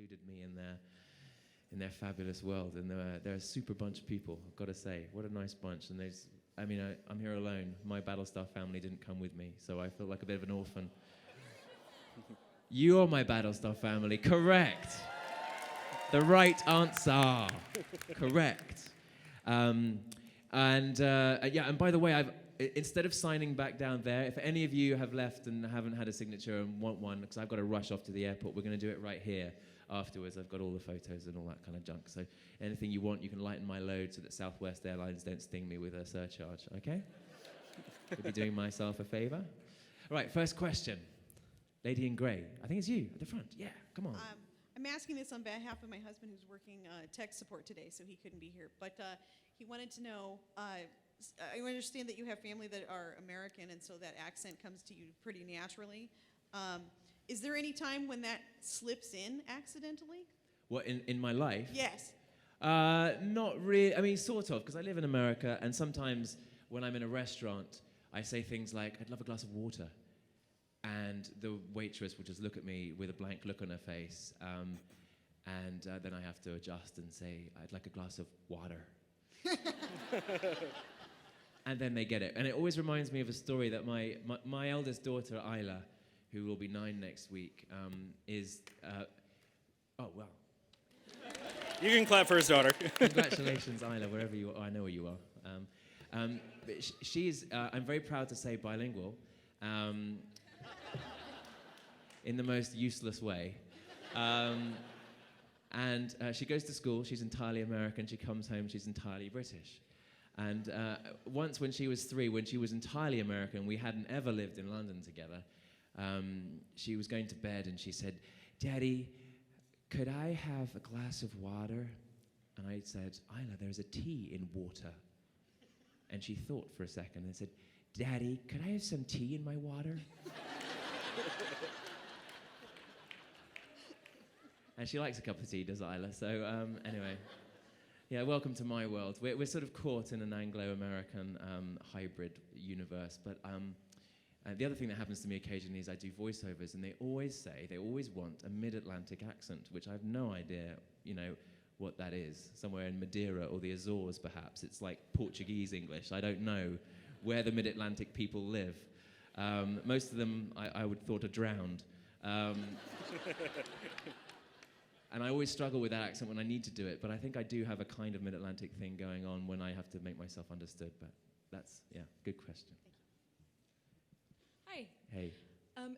included me in their fabulous world. And they're a super bunch of people, I've got to say. What a nice bunch. And I'm here alone. My Battlestar family didn't come with me, so I feel like a bit of an orphan. You're my Battlestar family. Correct. The right answer. Correct. And by the way, instead of signing back down there, if any of you have left and haven't had a signature and want one, because I've got to rush off to the airport, we're going to do it right here afterwards. I've got all the photos and all that kind of junk. So anything you want, you can lighten my load so that Southwest Airlines don't sting me with a surcharge, okay? Could be doing myself a favor. All right, first question. Lady in grey. I think it's you at the front. Yeah, come on. I'm asking this on behalf of my husband who's working tech support today, so he couldn't be here. But he wanted to know, I understand that you have family that are American, and so that accent comes to you pretty naturally. Is there any time when that slips in accidentally? What, in my life? Yes. Not really. I mean, sort of, because I live in America, and sometimes when I'm in a restaurant, I say things like, I'd love a glass of water. And the waitress will just look at me with a blank look on her face. And then I have to adjust and say, I'd like a glass of water. And then they get it. And it always reminds me of a story that my eldest daughter, Isla, who will be 9 next week, is... oh, well. You can clap for his daughter. Congratulations, Isla, wherever you are. Oh, I know where you are. But she's, I'm very proud to say, bilingual. In the most useless way. And she goes to school, she's entirely American, she comes home, she's entirely British. And once when she was 3, when she was entirely American, we hadn't ever lived in London together, she was going to bed and she said, Daddy, could I have a glass of water? And I said, Isla, there's a tea in water. And she thought for a second and said, Daddy, could I have some tea in my water? And she likes a cup of tea, does Isla? So anyway, yeah, welcome to my world. We're sort of caught in an Anglo-American hybrid universe. But the other thing that happens to me occasionally is I do voiceovers, and they always want a mid-Atlantic accent, which I have no idea, what that is. Somewhere in Madeira or the Azores, perhaps. It's like Portuguese English. I don't know where the mid-Atlantic people live. Most of them, I would thought, are drowned. And I always struggle with that accent when I need to do it, but I think I do have a kind of mid-Atlantic thing going on when I have to make myself understood, but that's, yeah, good question. Hi. Hey.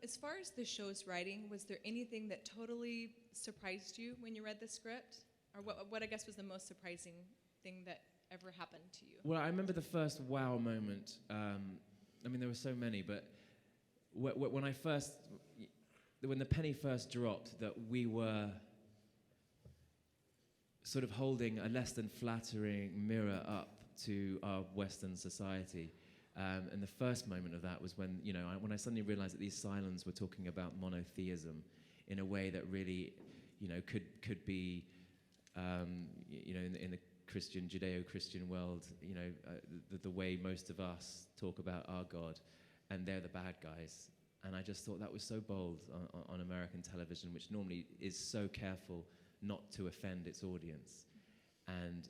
As far as the show's writing, was there anything that totally surprised you when you read the script? Or what I guess was the most surprising thing that ever happened to you? Well, I remember the first wow moment. I mean, there were so many, but when the penny first dropped, that we were sort of holding a less than flattering mirror up to our Western society. And the first moment of that was when, when I suddenly realized that these Cylons were talking about monotheism in a way that really, could be, in the Christian, Judeo-Christian world, the way most of us talk about our God, and they're the bad guys. And I just thought that was so bold on American television, which normally is so careful not to offend its audience. And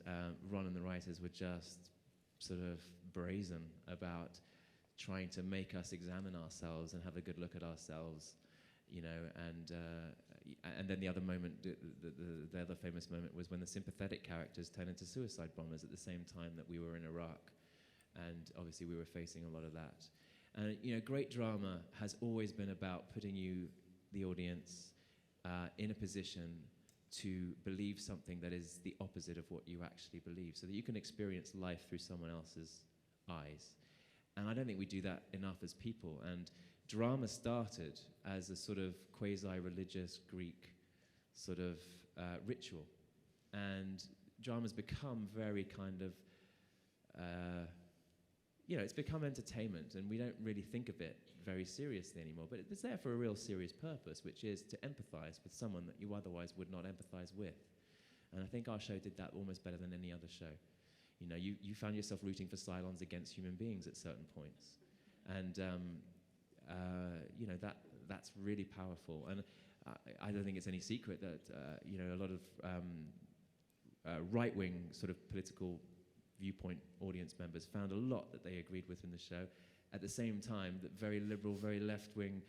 Ron and the writers were just sort of brazen about trying to make us examine ourselves and have a good look at ourselves, and then the other moment, the other famous moment was when the sympathetic characters turned into suicide bombers at the same time that we were in Iraq. And obviously we were facing a lot of that. And great drama has always been about putting you, the audience, in a position to believe something that is the opposite of what you actually believe, so that you can experience life through someone else's eyes. And I don't think we do that enough as people. And drama started as a sort of quasi-religious Greek sort of ritual. And drama's become very kind of, it's become entertainment, and we don't really think of it very seriously anymore, but it's there for a real serious purpose, which is to empathize with someone that you otherwise would not empathize with. And I think our show did that almost better than any other show. You found yourself rooting for Cylons against human beings at certain points. And, that's really powerful. And I don't think it's any secret that a lot of right-wing sort of political viewpoint audience members found a lot that they agreed with in the show. At the same time, that very liberal, very left-wing,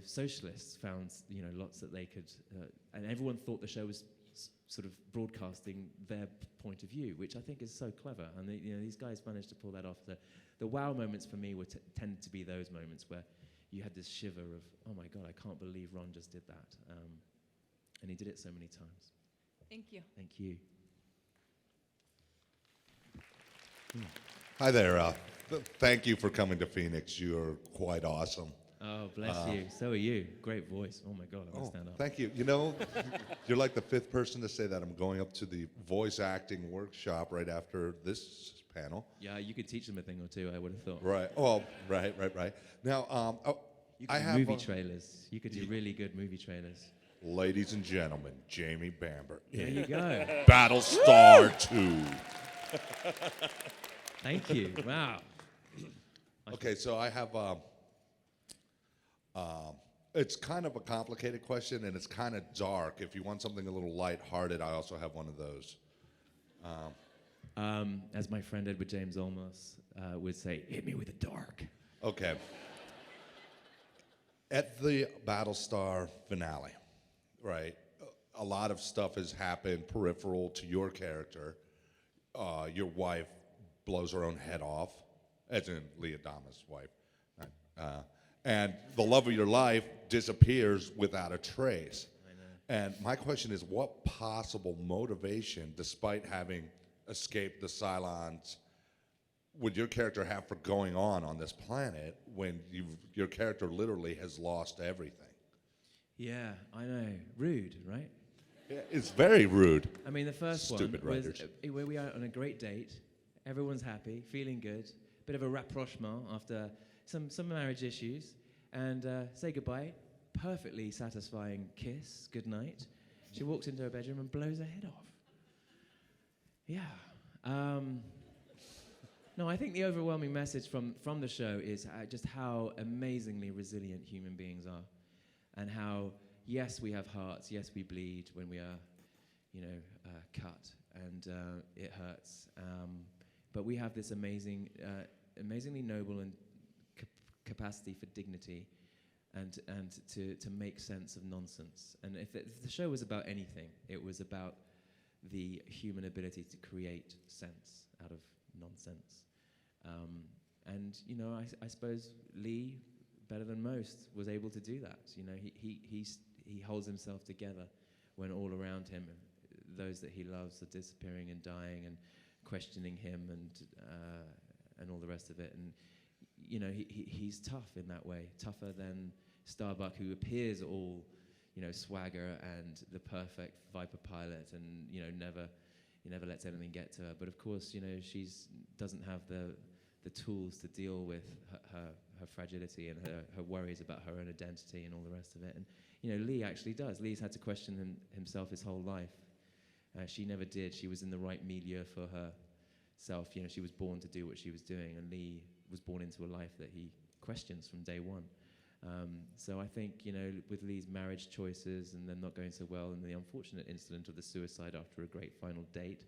socialists found lots that they could, and everyone thought the show was sort of broadcasting their point of view, which I think is so clever. And these guys managed to pull that off. The wow moments for me tend to be those moments where you had this shiver of, oh my God, I can't believe Ron just did that. And he did it so many times. Thank you. Thank you. Hi there. Thank you for coming to Phoenix. You're quite awesome. Oh, bless you. So are you. Great voice. Oh my God, I'm gonna stand up. Thank you. You're like the fifth person to say that. I'm going up to the voice acting workshop right after this panel. Yeah, you could teach them a thing or two, I would have thought. Right. Oh, right. Now, You I could have do movie trailers. You could do really good movie trailers. ladies and gentlemen, Jamie Bamber There in you go. Battlestar 2. Thank you. Wow. Okay, so I have it's kind of a complicated question, and it's kind of dark. If you want something a little lighthearted, I also have one of those. As my friend Edward James Olmos would say, hit me with the dark. Okay. At the Battlestar finale, right, a lot of stuff has happened peripheral to your character. Your wife blows her own head off, as in Leah Dama's wife. And the love of your life disappears without a trace. I know. And my question is, what possible motivation, despite having escaped the Cylons, would your character have for going on this planet when your character literally has lost everything? Yeah, I know. Rude, right? Yeah, it's very rude. I mean, the first Stupid one was writers. where we are on a great date. Everyone's happy, feeling good. Bit of a rapprochement after some marriage issues. And say goodbye. Perfectly satisfying kiss, good night. She walks into her bedroom and blows her head off. Yeah. No, I think the overwhelming message from the show is just how amazingly resilient human beings are. And how, yes, we have hearts, yes, we bleed when we are, cut, and it hurts. But we have this amazingly noble and capacity for dignity, and to make sense of nonsense. And if the show was about anything, it was about the human ability to create sense out of nonsense. And I suppose Lee, better than most, was able to do that. He holds himself together when all around him, those that he loves are disappearing and dying and questioning him and all the rest of it. And he's tough in that way, tougher than Starbuck, who appears all swagger and the perfect Viper pilot, and never lets anything get to her. But of course, she doesn't have the tools to deal with her fragility and her worries about her own identity and all the rest of it. And Lee actually does. Lee's had to question himself his whole life. She never did. She was in the right milieu for herself. She was born to do what she was doing, and Lee was born into a life that he questions from day one. So I think, with Lee's marriage choices and them not going so well, and the unfortunate incident of the suicide after a great final date,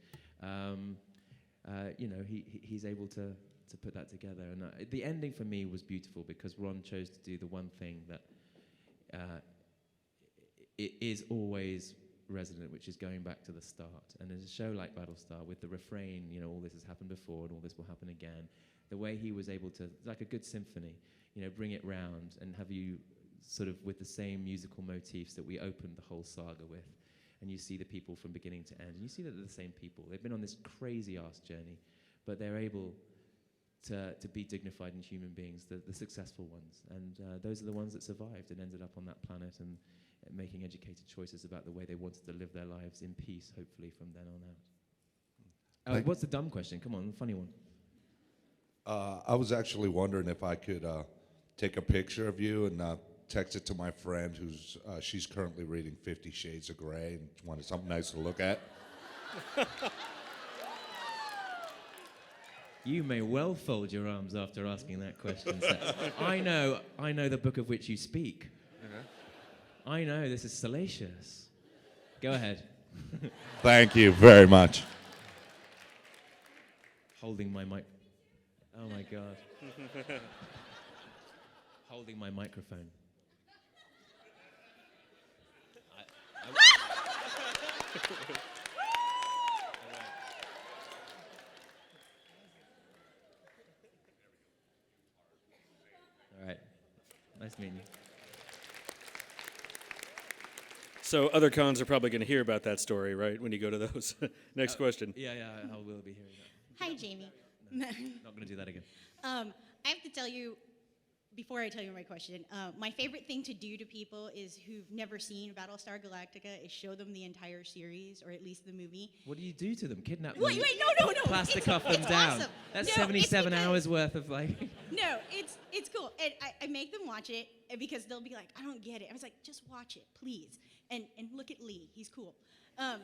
he's able to put that together. And the ending for me was beautiful because Ron chose to do the one thing that it is always resonant, which is going back to the start. And in a show like Battlestar, with the refrain, all this has happened before and all this will happen again, the way he was able to, like a good symphony, bring it round and have you sort of with the same musical motifs that we opened the whole saga with. And you see the people from beginning to end, and you see that they're the same people. They've been on this crazy-ass journey, but they're able to be dignified and human beings, the successful ones. And those are the ones that survived and ended up on that planet and making educated choices about the way they wanted to live their lives in peace, hopefully, from then on out. What's the dumb question? Come on, the funny one. I was actually wondering if I could take a picture of you and text it to my friend who's she's currently reading 50 Shades of Grey and wanted something nice to look at. You may well fold your arms after asking that question, sir. I know the book of which you speak. I know, this is salacious. Go ahead. Thank you very much. Holding my mic. Oh my God. Holding my microphone. All right. Nice meeting you. So other cons are probably going to hear about that story, right, when you go to those. Next question. Yeah, I will be hearing that. Hi, Jamie. Not going to do that again. I have to tell you, before I tell you my question, my favorite thing to do to people is who've never seen Battlestar Galactica is show them the entire series, or at least the movie. What do you do to them? Kidnap them? Wait, no. Plastic It's- cuff them it's down. awesome. That's No, 77 it's because- hours worth of like. No, it's cool. And I make them watch it because they'll be like, I don't get it. I was like, just watch it, please. And look at Lee. He's cool. And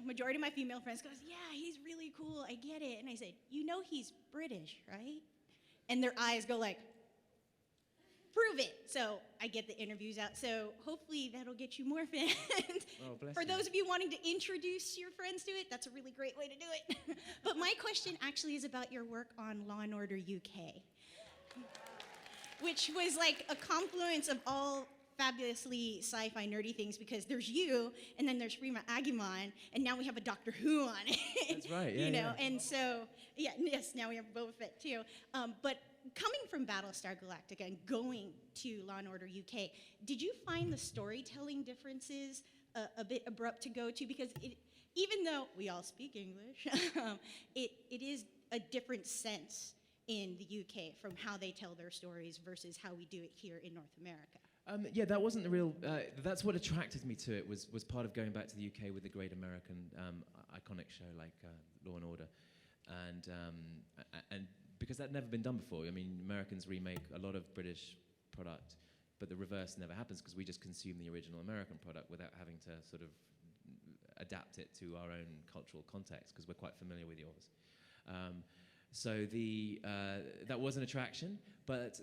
majority of my female friends goes, yeah, he's really cool. I get it. And I said, he's British, right? And their eyes go like, prove it. So I get the interviews out. So hopefully that'll get you more fans. Oh, bless For you. those of you wanting to introduce your friends to it, that's a really great way to do it. But my question actually is about your work on Law & Order UK, which was like a confluence of all fabulously sci-fi nerdy things, because there's you, and then there's Rima Agumon, and now we have a Doctor Who on it. That's right, yeah. And so, yes, now we have Boba Fett too. But coming from Battlestar Galactica and going to Law & Order UK, did you find the storytelling differences a bit abrupt to go to? Because even though we all speak English, it is a different sense in the UK from how they tell their stories versus how we do it here in North America. Yeah, that wasn't the real. That's what attracted me to it. Was part of going back to the UK with the great American iconic show like Law and Order, and because that never been done before. I mean, Americans remake a lot of British product, but the reverse never happens because we just consume the original American product without having to sort of adapt it to our own cultural context because we're quite familiar with yours. So that was an attraction, but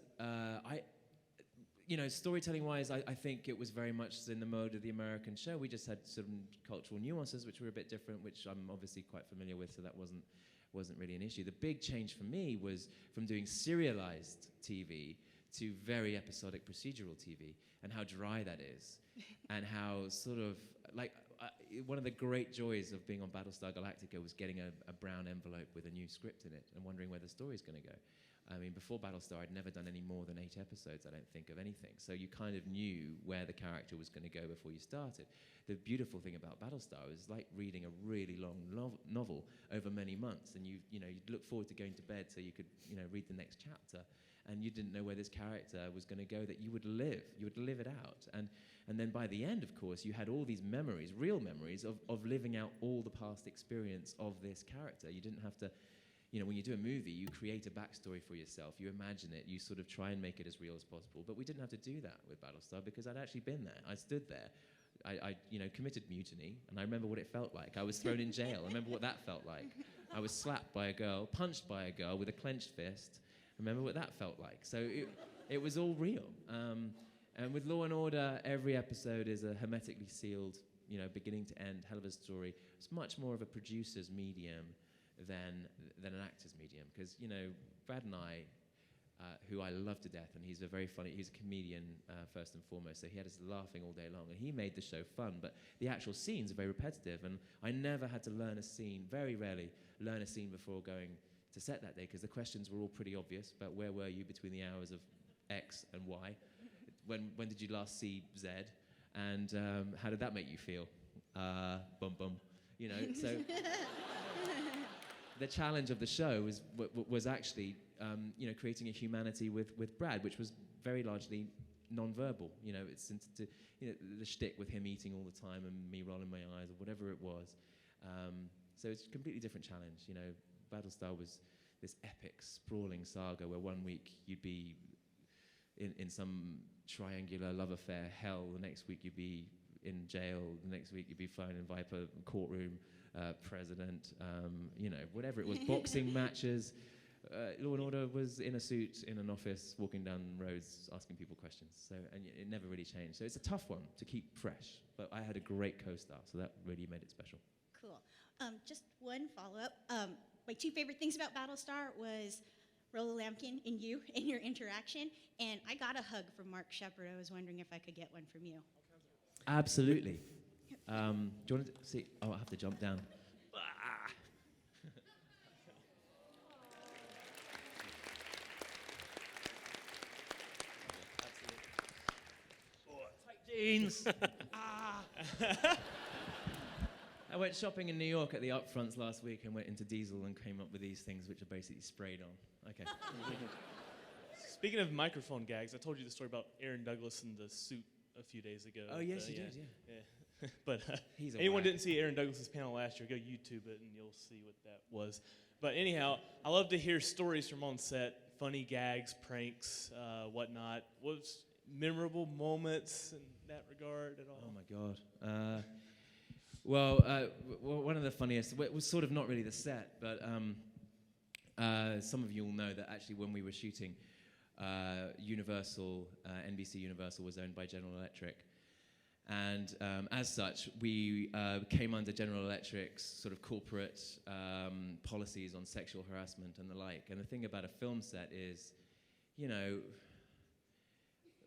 storytelling-wise, I think it was very much in the mode of the American show. We just had some cultural nuances which were a bit different, which I'm obviously quite familiar with, so that wasn't really an issue. The big change for me was from doing serialized TV to very episodic procedural TV, and how dry that is, and how sort of, like, one of the great joys of being on Battlestar Galactica was getting a brown envelope with a new script in it and wondering where the story's going to go. I mean, before Battlestar, I'd never done any more than 8 episodes, I don't think, of anything. So you kind of knew where the character was going to go before you started. The beautiful thing about Battlestar is like reading a really long novel over many months, and you'd look forward to going to bed so you could read the next chapter, and you didn't know where this character was going to go, that you would live it out. And then by the end, of course, you had all these memories, real memories of living out all the past experience of this character. You didn't have to. When you do a movie, you create a backstory for yourself. You imagine it. You sort of try and make it as real as possible. But we didn't have to do that with Battlestar because I'd actually been there. I stood there. I committed mutiny, and I remember what it felt like. I was thrown in jail. I remember what that felt like. I was slapped by a girl, punched by a girl with a clenched fist. I remember what that felt like. So it was all real. And with Law & Order, every episode is a hermetically sealed, beginning to end, hell of a story. It's much more of a producer's medium than an actor's medium, because Brad and I, who I love to death, and he's a comedian first and foremost, so he had us laughing all day long, and he made the show fun, but the actual scenes are very repetitive, and I never had to learn a scene, very rarely learn a scene before going to set that day, because the questions were all pretty obvious about where were you between the hours of X and Y, when did you last see Z, and how did that make you feel? Bum bum, so. The challenge of the show was actually, creating a humanity with Brad, which was very largely non-verbal. It's the shtick with him eating all the time and me rolling my eyes or whatever it was. So it's a completely different challenge. Battlestar was this epic, sprawling saga where one week you'd be in some triangular love affair hell. The next week you'd be in jail. The next week you'd be flying in Viper courtroom. President, whatever it was, boxing matches, Law and Order was in a suit in an office, walking down roads, asking people questions. So, and it never really changed. So it's a tough one to keep fresh. But I had a great co-star, so that really made it special. Cool. Just one follow-up. My two favorite things about Battlestar was Rolla Lampkin and you and your interaction. And I got a hug from Mark Shepard. I was wondering if I could get one from you. Absolutely. Do you want to see? Oh, I have to jump down. Jeans. I went shopping in New York at the upfronts last week and went into Diesel and came up with these things which are basically sprayed on. Okay. Speaking of microphone gags, I told you the story about Aaron Douglas in the suit a few days ago. Oh, yes, you yeah, did, yeah. yeah. But He's a anyone whack. didn't see Aaron Douglas's panel last year, go YouTube it and you'll see what that was. But anyhow, I love to hear stories from on set, funny gags, pranks, whatnot. What's memorable moments in that regard at all? Oh my God. Well, one of the funniest, it was sort of not really the set, but some of you will know that actually when we were shooting, Universal, NBC Universal was owned by General Electric. And as such, we came under General Electric's sort of corporate policies on sexual harassment and the like. And the thing about a film set is, you know,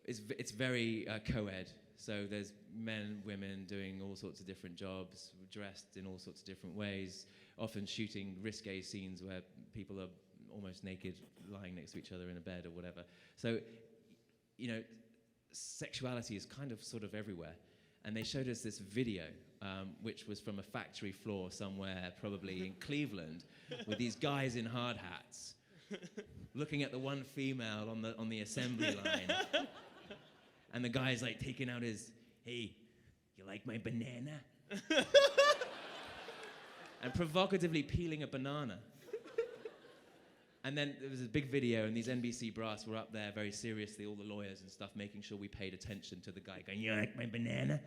it's very co-ed. So there's men, women doing all sorts of different jobs, dressed in all sorts of different ways, often shooting risque scenes where people are almost naked, lying next to each other in a bed or whatever. So, you know, sexuality is kind of sort of everywhere. And they showed us this video, which was from a factory floor somewhere, probably in Cleveland, with these guys in hard hats, looking at the one female on the assembly line. And the guy's like taking out his, hey, you like my banana? And provocatively peeling a banana. And then there was a big video, and these NBC brass were up there very seriously, all the lawyers and stuff, making sure we paid attention to the guy going, you like my banana?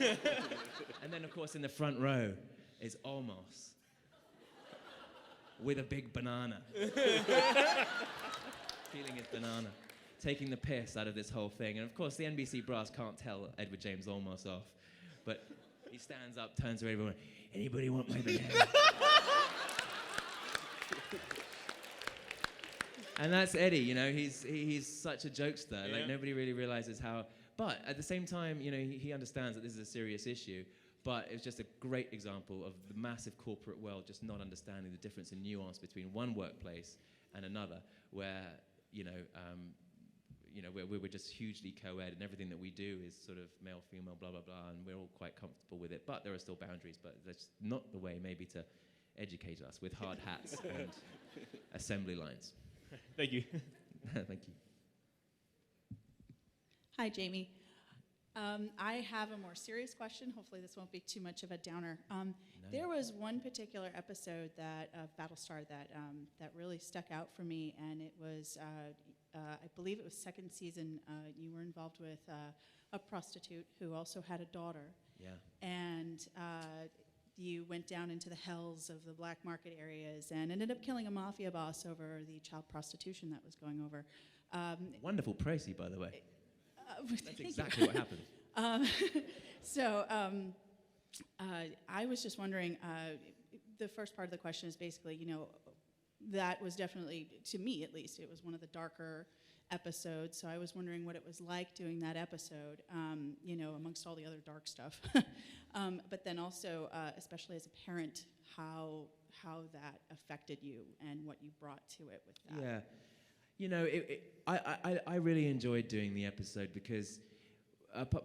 And then, of course, in the front row is Olmos with a big banana. Peeling his banana, taking the piss out of this whole thing. And, of course, the NBC brass can't tell Edward James Olmos off. But he stands up, turns to everyone, anybody want my banana? And that's Eddie, you know, he's such a jokester. Yeah. Like, nobody really realizes how, but at the same time, you know, he understands that this is a serious issue, but it's just a great example of the massive corporate world just not understanding the difference in nuance between one workplace and another, where, we're just hugely co-ed, and everything that we do is sort of male, female, blah, blah, blah, and we're all quite comfortable with it, but there are still boundaries, but that's not the way maybe to educate us with hard hats and assembly lines. Thank you. Thank you. Hi, Jamie. I have a more serious question. Hopefully this won't be too much of a downer. There was one particular episode of Battlestar that really stuck out for me, and it was, I believe it was second season, you were involved with a prostitute who also had a daughter. Yeah. And you went down into the hells of the black market areas and ended up killing a mafia boss over the child prostitution that was going over. Wonderful précis, by the way. That's Thank you. exactly what happened. I was just wondering, the first part of the question is basically, you know, that was definitely, to me at least, it was one of the darker episodes. So I was wondering what it was like doing that episode, you know, amongst all the other dark stuff. But then also, especially as a parent, how that affected you and what you brought to it with that. Yeah. You know, I really enjoyed doing the episode because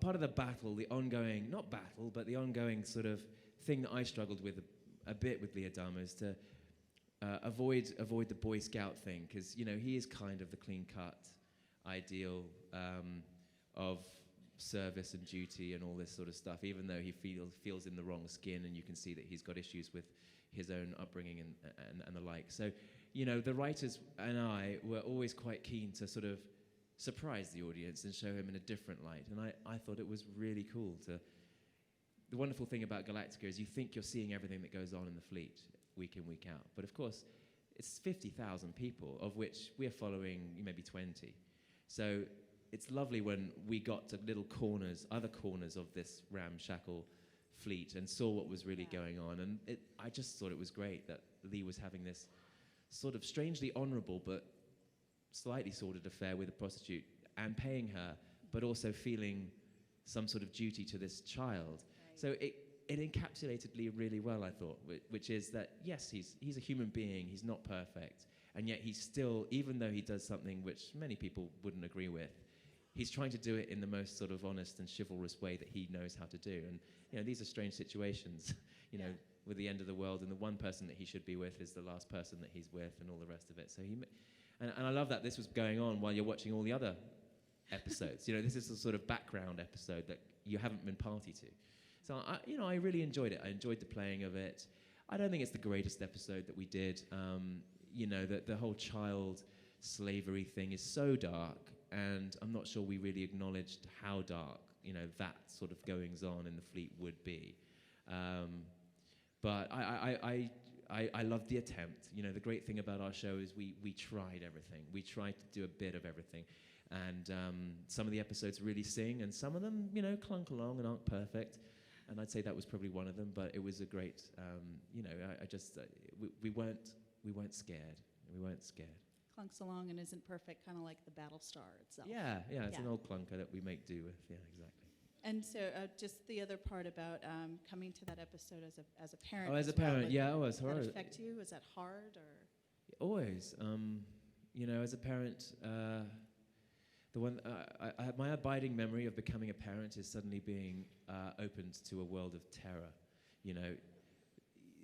part of the battle, the ongoing, not battle, but the ongoing sort of thing that I struggled with a bit with Lee Adama is to avoid the Boy Scout thing, because, you know, he is kind of the clean-cut ideal of service and duty and all this sort of stuff, even though he feels in the wrong skin, and you can see that he's got issues with his own upbringing and the like. So, you know, the writers and I were always quite keen to sort of surprise the audience and show him in a different light. And I thought it was really cool to... The wonderful thing about Galactica is you think you're seeing everything that goes on in the fleet week in, week out. But of course, it's 50,000 people, of which we're following maybe 20. So it's lovely when we got to little corners, other corners of this ramshackle fleet, and saw what was really going on. And I just thought it was great that Lee was having this sort of strangely honorable but slightly sordid affair with a prostitute and paying her, but also feeling some sort of duty to this child. So it encapsulated Lee really well, I thought, which is that, yes, he's a human being, he's not perfect, and yet he's still, even though he does something which many people wouldn't agree with, he's trying to do it in the most sort of honest and chivalrous way that he knows how to do. And, these are strange situations, with the end of the world, and the one person that he should be with is the last person that he's with, and all the rest of it. So and I love that this was going on while you're watching all the other episodes. This is a sort of background episode that you haven't been party to. So I really enjoyed it. I enjoyed the playing of it. I don't think it's the greatest episode that we did. The whole child slavery thing is so dark, and I'm not sure we really acknowledged how dark that sort of goings on in the fleet would be. But I loved the attempt. The great thing about our show is we tried everything. We tried to do a bit of everything. And some of the episodes really sing, and some of them, clunk along and aren't perfect. And I'd say that was probably one of them, but it was a great, we weren't scared. We weren't scared. Clunks along and isn't perfect, kind of like the Battlestar itself. Yeah, it's Yeah. an old clunker that we make do with. Yeah, exactly. And so, just the other part about coming to that episode as a parent. Oh, as a well, parent, like, yeah, it was did that hard. affect you? Was that hard, or? Always. As a parent, my abiding memory of becoming a parent is suddenly being opened to a world of terror.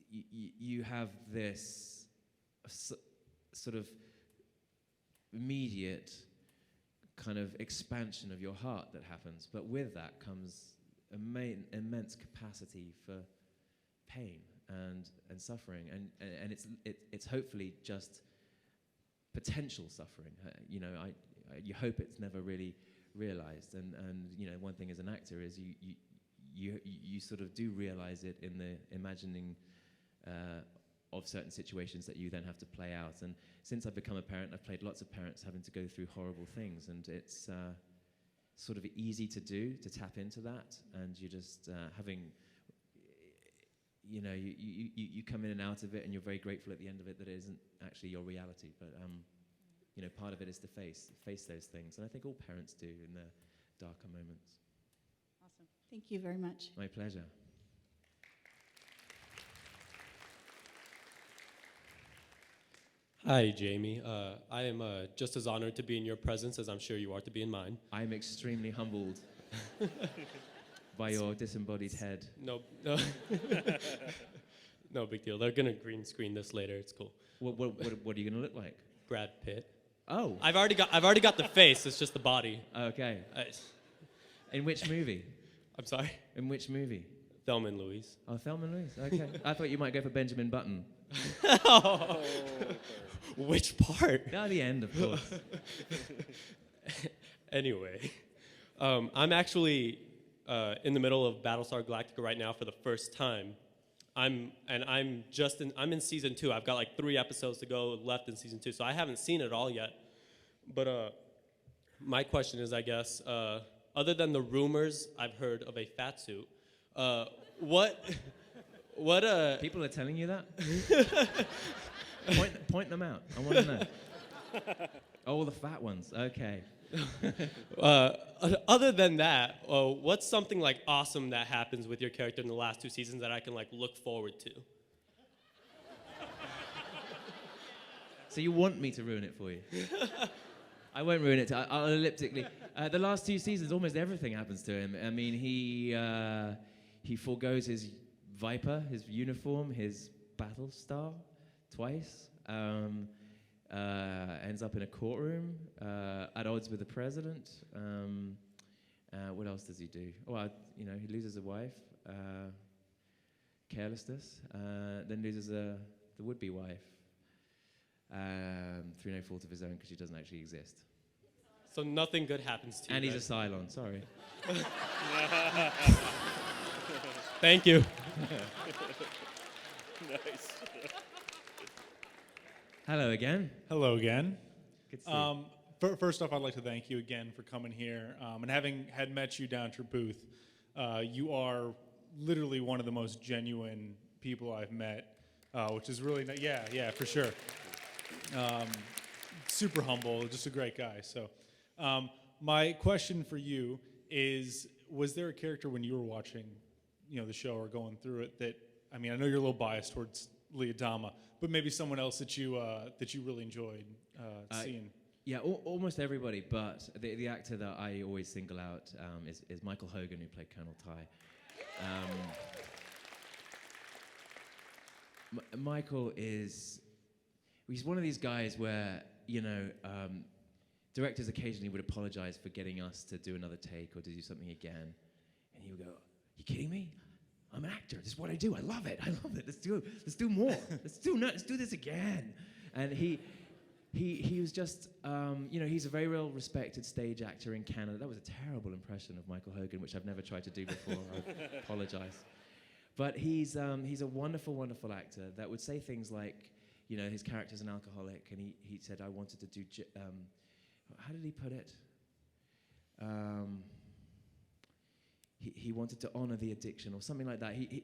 You have this sort of immediate kind of expansion of your heart that happens, but with that comes immense capacity for pain and suffering, and it's hopefully just potential suffering. You hope it's never really realized, and one thing as an actor is you sort of do realize it in the imagining of certain situations that you then have to play out. And since I've become a parent, I've played lots of parents having to go through horrible things, and it's sort of easy to tap into that, and you're just having, you come in and out of it, and you're very grateful at the end of it that it isn't actually your reality, but part of it is to face those things, and I think all parents do in their darker moments. Awesome. Thank you very much. My pleasure. Hi, Jamie. I am just as honored to be in your presence as I'm sure you are to be in mine. I'm extremely humbled by your disembodied head. No, no big deal. They're gonna green screen this later. It's cool. What are you gonna look like? Brad Pitt. Oh. I've already got the face. It's just the body. Okay. In which movie? I'm sorry. In which movie? Thelma and Louise. Oh, Thelma and Louise. Okay. I thought you might go for Benjamin Button. Which part? No, the end, of course. Anyway, I'm actually in the middle of Battlestar Galactica right now for the first time. I'm in season 2. I've got like 3 episodes to go left in season 2, so I haven't seen it all yet. But my question is, I guess, other than the rumors I've heard of a fat suit, what People are telling you that? Point them out. I want to know. Oh, the fat ones. Okay. Other than that, what's something like awesome that happens with your character in the last 2 seasons that I can like look forward to? So you want me to ruin it for you? I won't ruin it. I'll elliptically. The last 2 seasons, almost everything happens to him. I mean, he forgoes his Viper, his uniform, his Battlestar twice. Ends up in a courtroom at odds with the president. What else does he do? Well, he loses a wife, carelessness, then loses the would-be wife through no fault of his own because she doesn't actually exist. So nothing good happens to you. And he's right? a Cylon, sorry. Thank you. Nice. Hello again. Hello again. Good to see you. First off, I'd like to thank you again for coming here. And having had met you down at your booth, you are literally one of the most genuine people I've met, which is really, yeah, for sure. Super humble, just a great guy. So my question for you is, was there a character when you were watching, the show or going through it that, I know you're a little biased towards Lee Adama, but maybe someone else that you really enjoyed seeing? Yeah, almost everybody, but the actor that I always single out is Michael Hogan, who played Colonel Ty. Michael he's one of these guys where, directors occasionally would apologize for getting us to do another take or to do something again. And he would go, "You kidding me? I'm an actor. This is what I do. I love it. Let's do more. Let's do this again." And he was just, he's a very well respected stage actor in Canada. That was a terrible impression of Michael Hogan, which I've never tried to do before. I apologize. But he's a wonderful, wonderful actor that would say things like, his character's an alcoholic, and he said, "I wanted to do, how did he put it? He wanted to honor the addiction," or something like that. He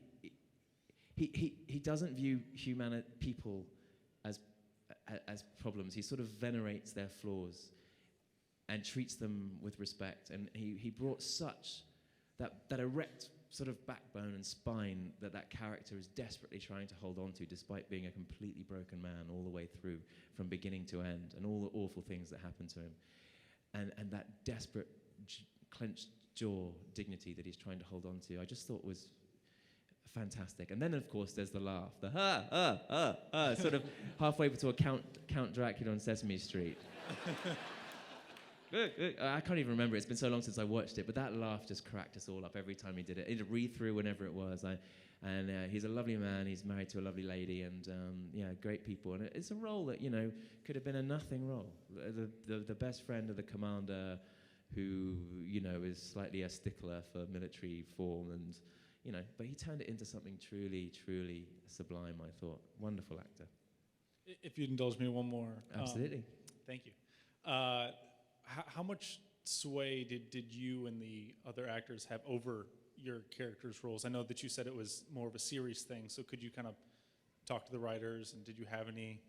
doesn't view people as problems. He sort of venerates their flaws and treats them with respect. And he brought such that erect sort of backbone and spine that character is desperately trying to hold on to, despite being a completely broken man all the way through, from beginning to end, and all the awful things that happen to him. And that desperate, clenched jaw dignity that he's trying to hold on to, I just thought was fantastic. And then, of course, there's the laugh, the sort of halfway to a Count Dracula on Sesame Street. I can't even remember. It's been so long since I watched it, but that laugh just cracked us all up every time he did it. He'd read through whenever it was. He's a lovely man. He's married to a lovely lady, and great people. And it's a role that could have been a nothing role. The best friend of the commander, who is slightly a stickler for military form, and but he turned it into something truly, truly sublime. I thought, wonderful actor. If you'd indulge me one more. Absolutely. Thank you. How much sway did you and the other actors have over your characters' roles? I know that you said it was more of a serious thing, so could you kind of talk to the writers, and did you have any?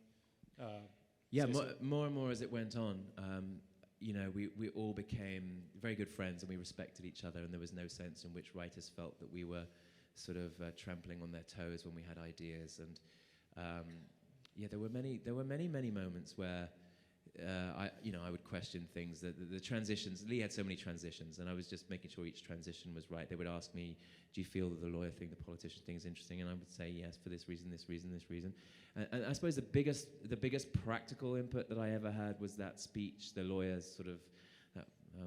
More and more as it went on. We all became very good friends, and we respected each other, and there was no sense in which writers felt that we were sort of trampling on their toes when we had ideas. And there were many moments where I would question things. The transitions. Lee had so many transitions, and I was just making sure each transition was right. They would ask me, "Do you feel that the lawyer thing, the politician thing, is interesting?" And I would say, "Yes, for this reason, this reason, this reason." And I suppose the biggest practical input that I ever had was that speech, the lawyer's sort of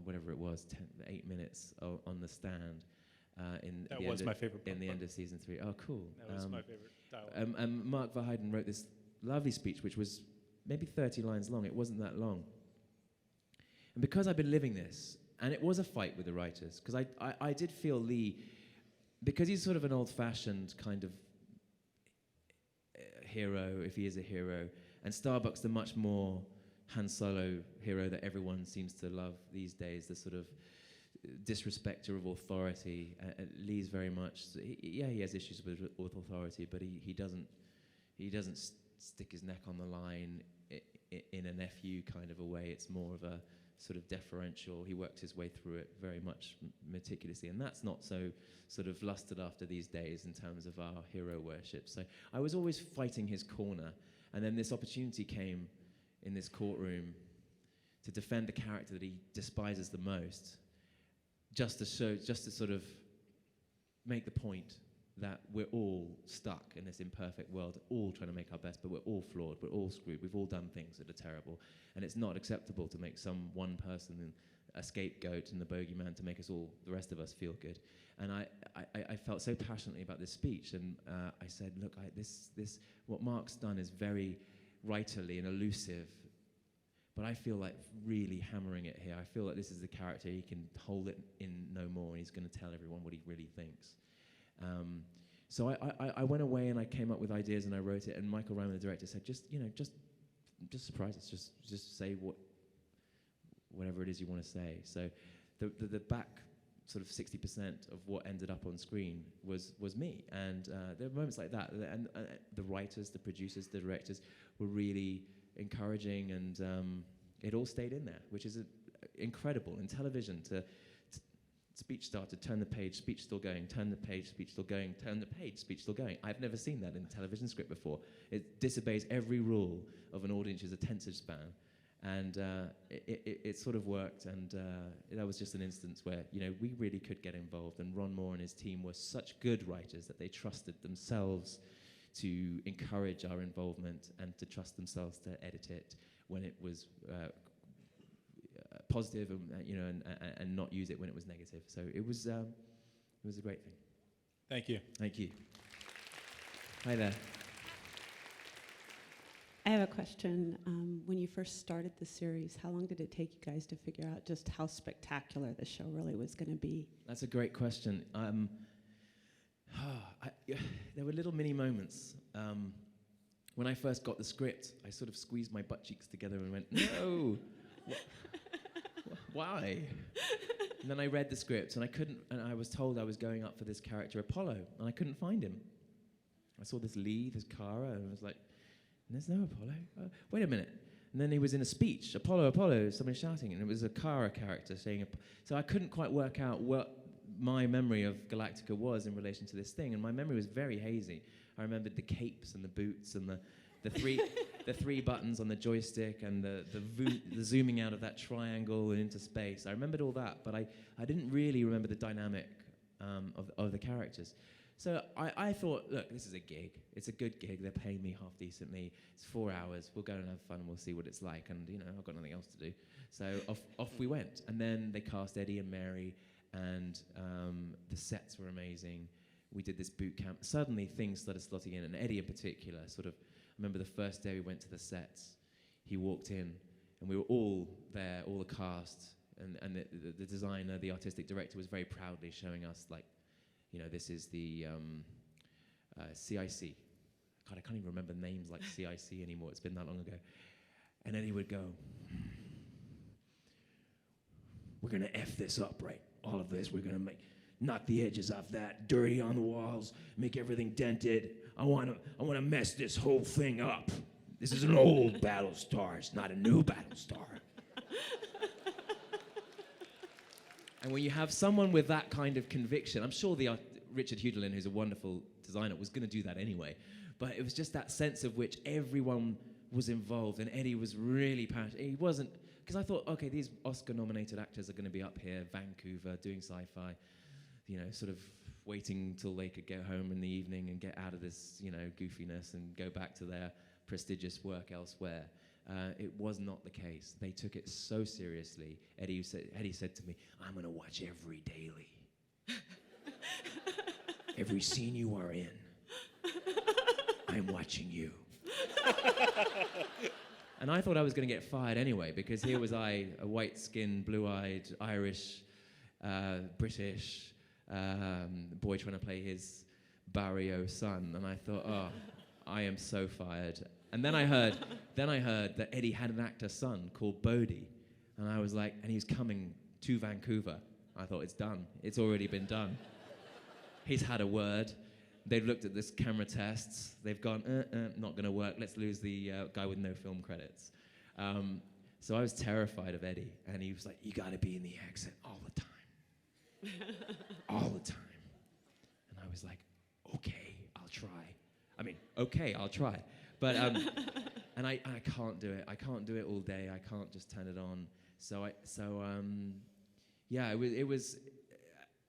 whatever it was, 8 minutes on the stand. That was my favorite part. In the end of season 3. Oh, cool. That was my favorite dialogue. And Mark Verheiden wrote this lovely speech, which was maybe 30 lines long. It wasn't that long. And because I've been living this, and it was a fight with the writers, because I did feel Lee, because he's sort of an old-fashioned kind of hero, if he is a hero, and Starbuck's the much more Han Solo hero that everyone seems to love these days, the sort of disrespecter of authority. Lee's very much, he has issues with authority, but he doesn't stick his neck on the line in an FU kind of a way. It's more of a sort of deferential. He works his way through it very much meticulously, and that's not so sort of lusted after these days in terms of our hero worship. So I was always fighting his corner, and then this opportunity came in this courtroom to defend the character that he despises the most, just to sort of make the point that we're all stuck in this imperfect world, all trying to make our best, but we're all flawed, we're all screwed, we've all done things that are terrible, and it's not acceptable to make some one person a scapegoat and the bogeyman to make us all, the rest of us, feel good. And I felt so passionately about this speech, and I said, look, this what Mark's done is very writerly and elusive, but I feel like really hammering it here. I feel like this is the character, he can hold it in no more, and he's going to tell everyone what he really thinks. So I went away and I came up with ideas and I wrote it, and Michael Ryman, the director, said, just just surprise us. Just say whatever it is you want to say. So the back sort of 60% of what ended up on screen was me. And there were moments like that. And the writers, the producers, the directors were really encouraging, and it all stayed in there, which is incredible. In television, to speech started, turn the page, speech still going, turn the page, speech still going, turn the page, speech still going. I've never seen that in a television script before. It disobeys every rule of an audience's attention span. And it sort of worked, and that was just an instance where, we really could get involved, and Ron Moore and his team were such good writers that they trusted themselves to encourage our involvement and to trust themselves to edit it when it was positive, and not use it when it was negative. So it was a great thing. Thank you. Thank you. Hi there. I have a question. When you first started the series, how long did it take you guys to figure out just how spectacular the show really was going to be? That's a great question. There were little mini moments. When I first got the script, I sort of squeezed my butt cheeks together and went, no, why? And then I read the script, and I was told I was going up for this character, Apollo, and I couldn't find him. I saw this Lee, this Kara, and I was like, there's no Apollo. Wait a minute. And then he was in a speech, Apollo, Apollo, somebody shouting, and it was a Kara character saying, so I couldn't quite work out what my memory of Galactica was in relation to this thing, and my memory was very hazy. I remembered the capes and the boots and the three buttons on the joystick and the zooming out of that triangle and into space. I remembered all that, but I didn't really remember the dynamic of the characters. So I thought, look, this is a gig. It's a good gig. They're paying me half decently. It's 4 hours. We'll go and have fun and we'll see what it's like. And, I've got nothing else to do. So off we went. And then they cast Eddie and Mary, and the sets were amazing. We did this boot camp. Suddenly things started slotting in, and Eddie in particular, I remember the first day we went to the sets, he walked in, and we were all there, all the cast, and the designer, the artistic director was very proudly showing us, this is the CIC. God, I can't even remember names like CIC anymore. It's been that long ago. And then he would go, we're going to F this up, right? All of this, we're going to knock the edges off that, dirty on the walls, make everything dented. I want to mess this whole thing up. This is an old Battlestar. It's not a new Battlestar. And when you have someone with that kind of conviction, I'm sure Richard Houdelin, who's a wonderful designer, was going to do that anyway. But it was just that sense of which everyone was involved, and Eddie was really passionate. He wasn't, because I thought, okay, these Oscar-nominated actors are going to be up here, Vancouver, doing sci-fi, sort of waiting till they could get home in the evening and get out of this, goofiness and go back to their prestigious work elsewhere. It was not the case. They took it so seriously. Eddie said to me, I'm going to watch every daily. Every scene you are in, I'm watching you. And I thought I was going to get fired anyway, because here was I, a white-skinned, blue-eyed, Irish, British boy trying to play his barrio son. And I thought, oh, I am so fired. And then I heard that Eddie had an actor son called Bodie, and I was like, and he was coming to Vancouver. I thought, it's done. It's already been done. He's had a word. They've looked at this camera tests. They've gone, not going to work. Let's lose the guy with no film credits. So I was terrified of Eddie, and he was like, you got to be in the accent all the time. All the time. And I was like, okay, I'll try. But, and I can't do it. I can't do it all day. I can't just turn it on. It was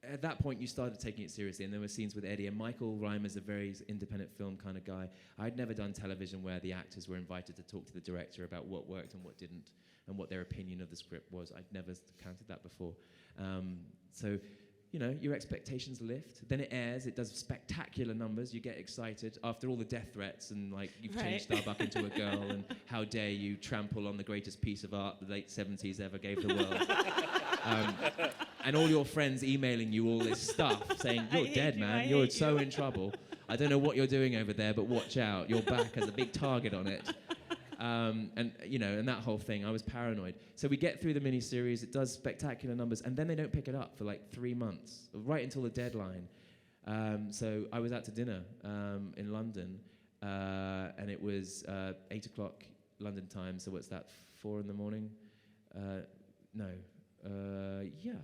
at that point you started taking it seriously, and there were scenes with Eddie, and Michael Reimer's a very independent film kind of guy. I'd never done television where the actors were invited to talk to the director about what worked and what didn't, and what their opinion of the script was. I'd never counted that before. Your expectations lift. Then it airs. It does spectacular numbers. You get excited after all the death threats and you've changed Starbuck into a girl and how dare you trample on the greatest piece of art the late 70s ever gave the world. And all your friends emailing you all this stuff saying, you're dead, man. You're so in trouble. I don't know what you're doing over there, but watch out. Your back has a big target on it. And and that whole thing, I was paranoid. So we get through the miniseries, it does spectacular numbers, and then they don't pick it up for like 3 months, right until the deadline. So I was out to dinner in London, and it was 8 o'clock London time. So what's that? 4 in the morning?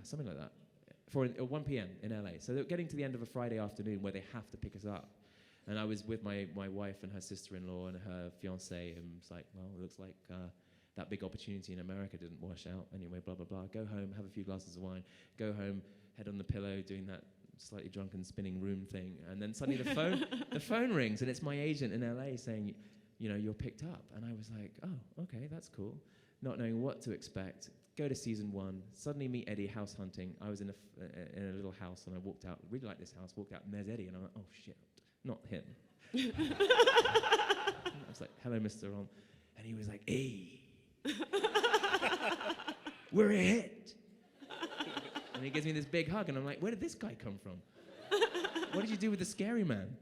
Something like that. 1 p.m. in LA. So they're getting to the end of a Friday afternoon where they have to pick us up. And I was with my wife and her sister-in-law and her fiancé, and it's like, well, it looks like that big opportunity in America didn't wash out. Anyway, blah, blah, blah. Go home, have a few glasses of wine, go home, head on the pillow, doing that slightly drunken spinning room thing. And then suddenly the phone rings, and it's my agent in LA saying, you're picked up. And I was like, oh, okay, that's cool. Not knowing what to expect. Go to season 1, suddenly meet Eddie house hunting. I was in a little house, and I walked out, really like this house, walked out, and there's Eddie, and I'm like, oh, shit. Not him. I was like, hello, Mr. Ron. And he was like, hey, we're a hit. And he gives me this big hug, and I'm like, where did this guy come from? What did you do with the scary man?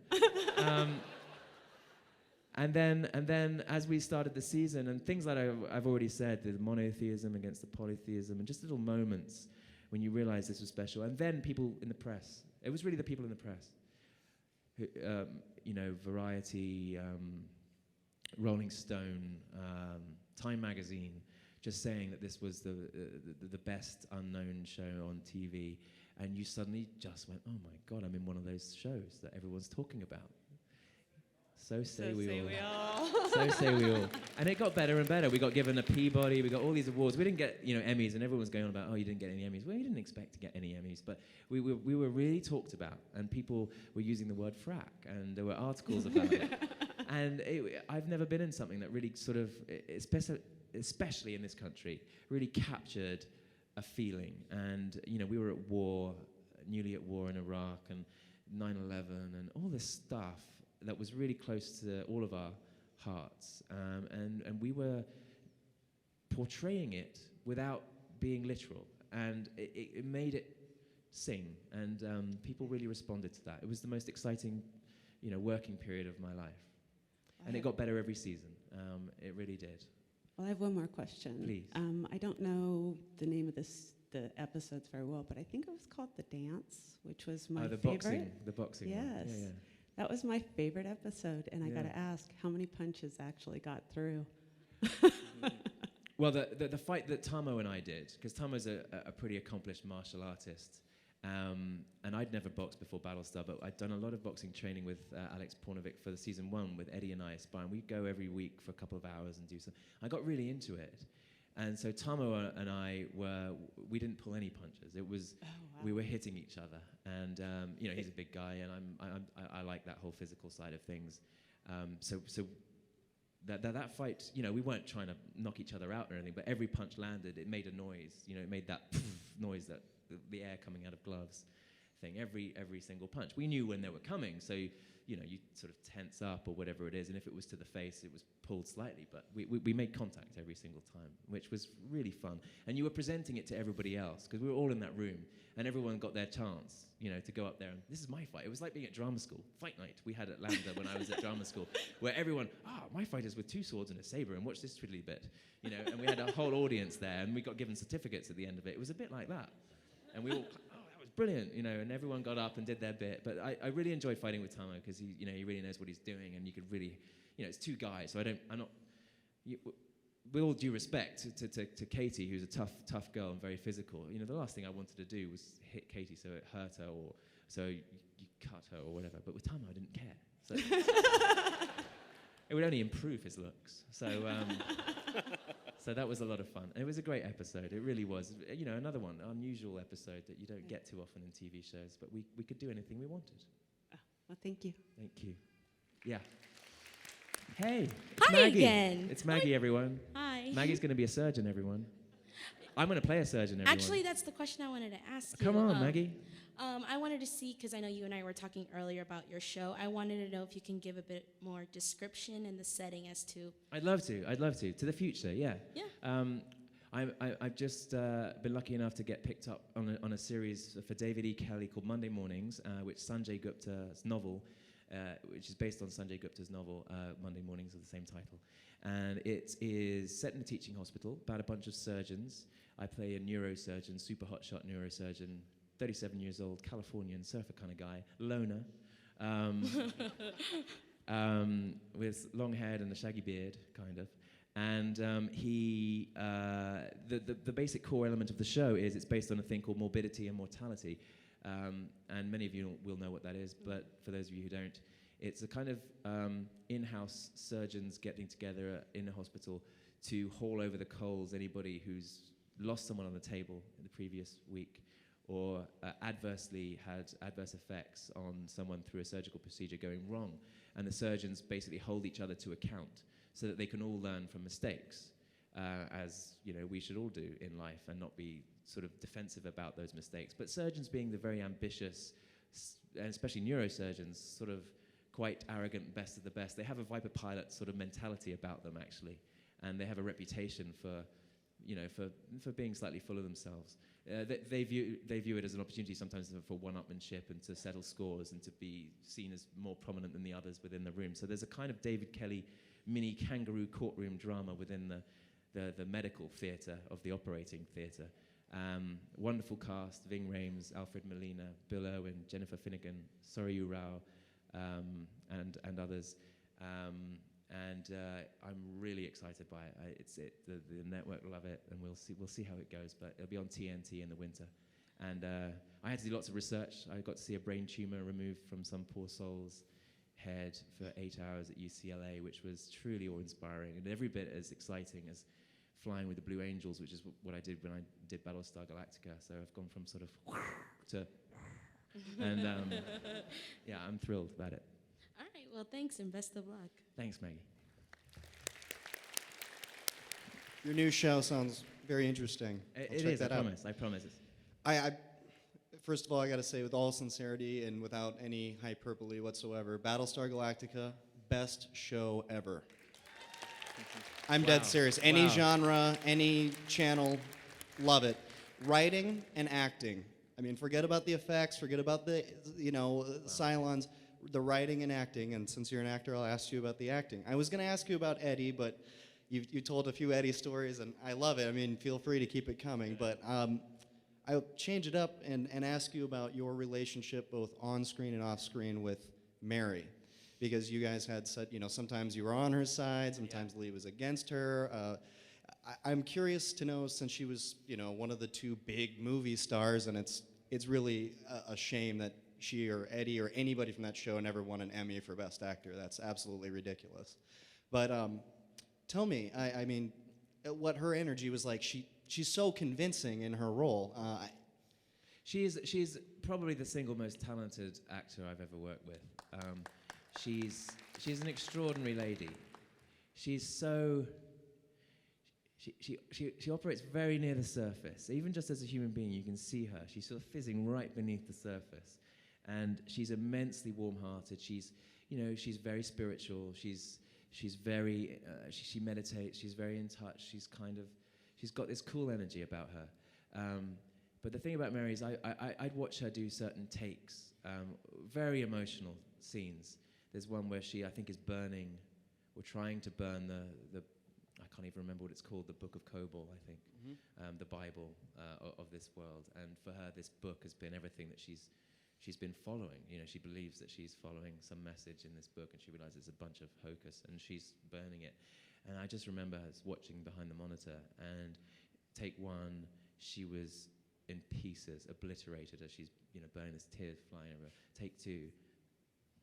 And then as we started the season, and things that I've already said, the monotheism against the polytheism, and just little moments when you realize this was special. And then people in the press. It was really the people in the press. Variety, Rolling Stone, Time Magazine, just saying that this was the best unknown show on TV, and you suddenly just went, oh my God, I'm in one of those shows that everyone's talking about. So say we all. So say we all. And it got better and better. We got given a Peabody. We got all these awards. We didn't get Emmys, and everyone was going on about, oh, you didn't get any Emmys. Well, we didn't expect to get any Emmys, but we were really talked about, and people were using the word frack, and there were articles about it. And I've never been in something that really sort of, especially in this country, really captured a feeling. And we were at war, newly at war in Iraq, and 9/11, and all this stuff that was really close to all of our hearts, and we were portraying it without being literal, and it made it sing, and people really responded to that. It was the most exciting, working period of my life, and it got better every season. It really did. Well, I have one more question. Please. I don't know the name of the episodes very well, but I think it was called The Dance, which was my favorite. The boxing Yes. one. Yeah. That was my favorite episode, and I got to ask, how many punches actually got through? Well, the fight that Tamo and I did, because Tamo's a pretty accomplished martial artist, and I'd never boxed before Battlestar, but I'd done a lot of boxing training with Alex Pornovic for the season 1 with Eddie and I sparring. We'd go every week for a couple of hours and do some. I got really into it. And so Tamo and I we didn't pull any punches. It was, we were hitting each other. And, he's a big guy, and I like that whole physical side of things. So that fight, we weren't trying to knock each other out or anything, but every punch landed, it made a noise. It made that noise, that the air coming out of gloves thing, every single punch. We knew when they were coming, so you sort of tense up or whatever it is, and if it was to the face, it was pulled slightly, but we made contact every single time, which was really fun. And you were presenting it to everybody else, because we were all in that room, and everyone got their chance, to go up there, and this is my fight. It was like being at drama school, fight night we had at Lambda when I was at drama school, where everyone, my fight is with 2 swords and a saber, and watch this twiddly bit, and we had a whole audience there, and we got given certificates at the end of it. It was a bit like that, and we all, brilliant, and everyone got up and did their bit. But I really enjoy fighting with Tamo, because he really knows what he's doing, and you could really, it's 2 guys, so with all due respect to Katie, who's a tough girl and very physical, the last thing I wanted to do was hit Katie so it hurt her, or so you cut her or whatever. But with Tamo, I didn't care. So it would only improve his looks. So So that was a lot of fun. And it was a great episode. It really was. Another one, unusual episode that you don't get too often in TV shows, but we could do anything we wanted. Well, thank you. Thank you. Yeah. Hey, it's Hi Maggie. again. It's Maggie, everyone. Hi. Maggie's going to be a surgeon, everyone. I'm going to play a surgeon, everyone. Actually, that's the question I wanted to ask you. Come on, Maggie. I wanted to see, because I know you and I were talking eearlier about your show, I wanted to know if you can give a bit more description and the setting as to... I'd love to. To the future, yeah. Yeah. I've just been lucky enough to get picked up on a series for David E. Kelly called Monday Mornings, which Sanjay Gupta's novel which is based on Sanjay Gupta's novel, Monday Mornings, of the same title. And it is set in a teaching hospital about a bunch of surgeons. I play a neurosurgeon, super hotshot neurosurgeon, 37 years old, Californian, surfer kind of guy, loner, with long hair and a shaggy beard, kind of. And the basic core element of the show is it's based on a thing called morbidity and mortality. And many of you will know what that is, but for those of you who don't, it's a kind of in-house surgeons getting together in a hospital to haul over the coals anybody who's lost someone on the table in the previous week, or adversely had adverse effects on someone through a surgical procedure going wrong. And the surgeons basically hold each other to account so that they can all learn from mistakes, as we should all do in life, and not be sort of defensive about those mistakes. But surgeons, being the very ambitious, and especially neurosurgeons, sort of quite arrogant, best of the best, they have a Viper Pilot sort of mentality about them, actually. And they have a reputation for being slightly full of themselves. They view it as an opportunity sometimes for one-upmanship and to settle scores and to be seen as more prominent than the others within the room. So there's a kind of David Kelly mini kangaroo courtroom drama within the medical theatre of the operating theatre. Wonderful cast: Ving Rhames, Alfred Molina, Bill Irwin, Jennifer Finnegan, Soryu Rao, and others. I'm really excited by it. The network love it, and we'll see how it goes. But it'll be on TNT in the winter. And I had to do lots of research. I got to see a brain tumor removed from some poor soul's head for 8 hours at UCLA, which was truly awe-inspiring and every bit as exciting as flying with the Blue Angels, which is what I did when I did Battlestar Galactica. So I've gone from sort of to, and yeah, I'm thrilled about it. All right, well, thanks and best of luck. Thanks, Maggie. Your new show sounds very interesting. It is, I promise. I first of all, I got to say, with all sincerity and without any hyperbole whatsoever, Battlestar Galactica, best show ever. I'm dead serious. Any genre, any channel, love it. Writing and acting. I mean, forget about the effects, forget about the, Cylons, the writing and acting. And since you're an actor, I'll ask you about the acting. I was going to ask you about Eddie, but you told a few Eddie stories, and I love it. I mean, feel free to keep it coming. But I'll change it up and ask you about your relationship, both on screen and off screen, with Mary. Because you guys had said, sometimes you were on her side, sometimes Lee was against her. I'm curious to know, since she was, one of the two big movie stars, and it's really a shame that she or Eddie or anybody from that show never won an Emmy for Best Actor. That's absolutely ridiculous. But tell me, I mean, what her energy was like. She's so convincing in her role. She's probably the single most talented actor I've ever worked with. She's an extraordinary lady. She's so. She operates very near the surface. Even just as a human being, you can see her. She's sort of fizzing right beneath the surface, and she's immensely warm-hearted. She's very spiritual. She's very. She meditates. She's very in touch. She's got this cool energy about her. But the thing about Mary is I'd watch her do certain takes, very emotional scenes. There's one where she, I think, is burning, or trying to burn the I can't even remember what it's called, the Book of Kobol, I think, the Bible of this world. And for her, this book has been everything that she's been following. She believes that she's following some message in this book, and she realizes it's a bunch of hocus, and she's burning it. And I just remember her watching behind the monitor, and take one, she was in pieces, obliterated as she's burning, this tears flying over. Take two,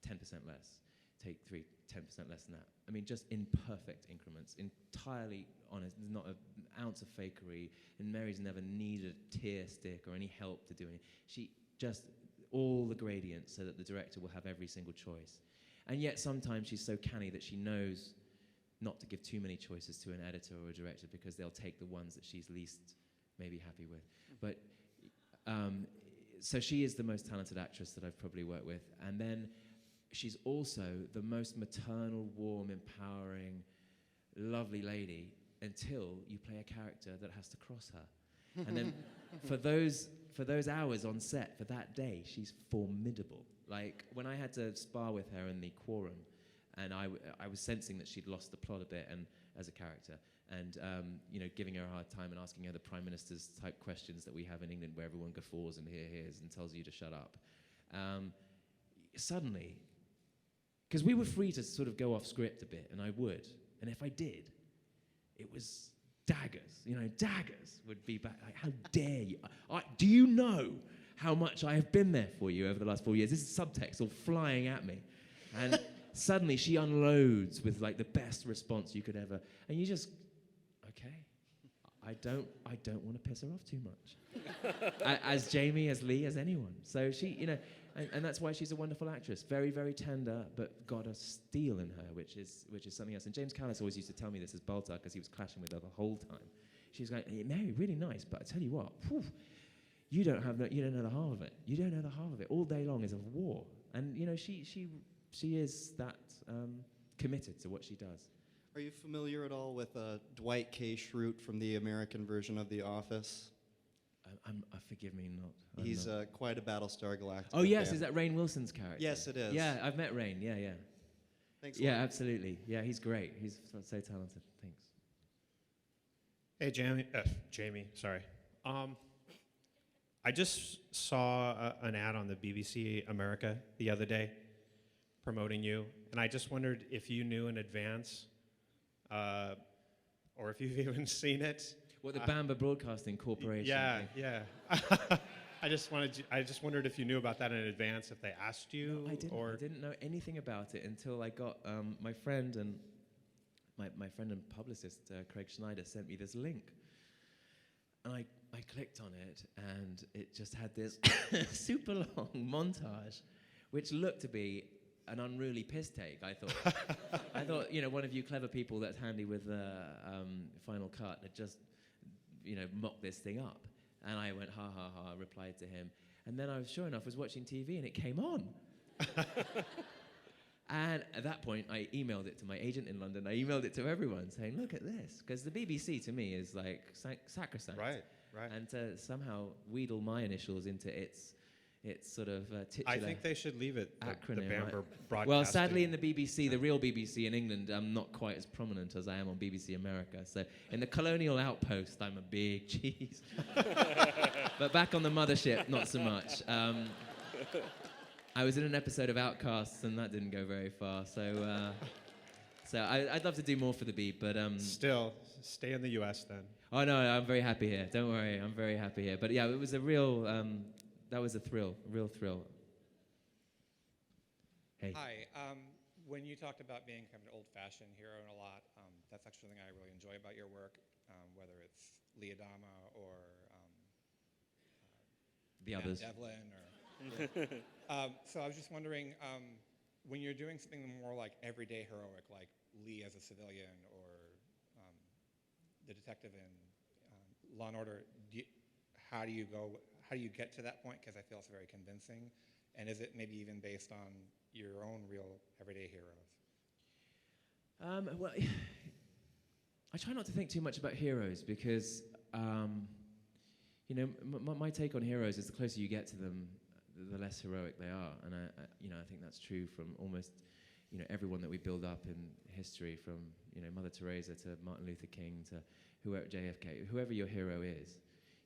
10% less. Take three, 10% less than that. I mean, just in perfect increments, entirely honest. There's not an ounce of fakery, and Mary's never needed a tear stick or any help to do anything. She just, all the gradients so that the director will have every single choice. And yet sometimes she's so canny that she knows not to give too many choices to an editor or a director, because they'll take the ones that she's least maybe happy with. But so she is the most talented actress that I've probably worked with. And then she's also the most maternal, warm, empowering, lovely lady until you play a character that has to cross her. And then for those hours on set, for that day, she's formidable. Like, when I had to spar with her in the Quorum, and I was sensing that she'd lost the plot a bit, and as a character, and giving her a hard time and asking her the Prime Minister's type questions that we have in England, where everyone guffaws and hears and tells you to shut up. Suddenly, because we were free to sort of go off script a bit, and I would, and if I did, it was daggers. Daggers would be back. Like, how dare you? Do you know how much I have been there for you over the last 4 years? This is subtext all flying at me. And suddenly she unloads with like the best response you could ever. And you just, okay, I don't want to piss her off too much. As Jamie, as Lee, as anyone. So she, and that's why she's a wonderful actress. Very, very tender, but got a steel in her, which is something else. And James Callis always used to tell me this as Baltar, because he was clashing with her the whole time. She was going, hey, Mary, really nice, but I tell you what, you don't know the half of it. You don't know the half of it. All day long is a war. And she is that committed to what she does. Are you familiar at all with Dwight K. Schrute from the American version of The Office? Forgive me, not. He's quite a Battlestar Galactica Oh yes, fan. is that Rainn Wilson's character? Yes, it is. Yeah, I've met Rainn. Yeah. Thanks. a Yeah, lot. absolutely. Yeah, he's great. He's so talented. Thanks. Hey, Jamie, sorry. I just saw an ad on the BBC America the other day promoting you, and I just wondered if you knew in advance, or if you've even seen it. Well, the Bamba Broadcasting Corporation. Yeah. I just wondered if you knew about that in advance, if they asked you. No, I didn't know anything about it until I got my friend and publicist Craig Schneider sent me this link, and I clicked on it, and it just had this super long montage, which looked to be an unruly piss take. I thought, one of you clever people that's handy with Final Cut had just, mocked this thing up. And I went, ha, ha, ha, replied to him. And then I was, sure enough, was watching TV, and it came on. And at that point, I emailed it to my agent in London. I emailed it to everyone saying, look at this. Because the BBC, to me, is like sacrosanct. Right. And to somehow wheedle my initials into its sort of titular I think they should leave it, the acronym. Bamber Broadcasting. Well, sadly, in the BBC, the real BBC in England, I'm not quite as prominent as I am on BBC America. So in the colonial outpost, I'm a big cheese. But back on the mothership, not so much. I was in an episode of Outcasts, and that didn't go very far. So I'd love to do more for the Beeb, but Still, stay in the U.S. then. Oh no, I'm very happy here. Don't worry, I'm very happy here. But yeah, it was a real. That was a real thrill. Hey. Hi. When you talked about being kind of an old-fashioned hero and a lot, that's actually something I really enjoy about your work, whether it's Lee Adama or The Matt others. Devlin. So I was just wondering, when you're doing something more like everyday heroic, like Lee as a civilian or the detective in Law and Order, how do you get to that point? Because I feel it's very convincing. And is it maybe even based on your own real everyday heroes? Well, I try not to think too much about heroes because, my take on heroes is the closer you get to them, the less heroic they are. And I think that's true from almost, everyone that we build up in history, from Mother Teresa to Martin Luther King to whoever, JFK, whoever your hero is.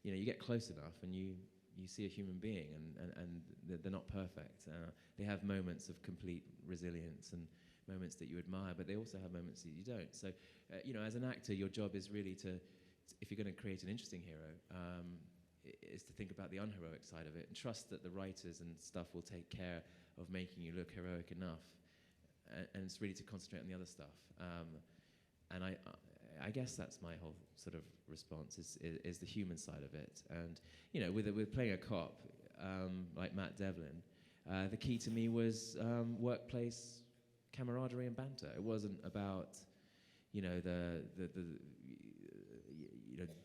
You get close enough and you see a human being, and they're not perfect. They have moments of complete resilience and moments that you admire, but they also have moments that you don't. So, as an actor, your job is really to if you're going to create an interesting hero, is to think about the unheroic side of it and trust that the writers and stuff will take care of making you look heroic enough. And it's really to concentrate on the other stuff. And I guess that's my whole sort of response is the human side of it. And with playing a cop like Matt Devlin, the key to me was workplace camaraderie and banter. It wasn't about the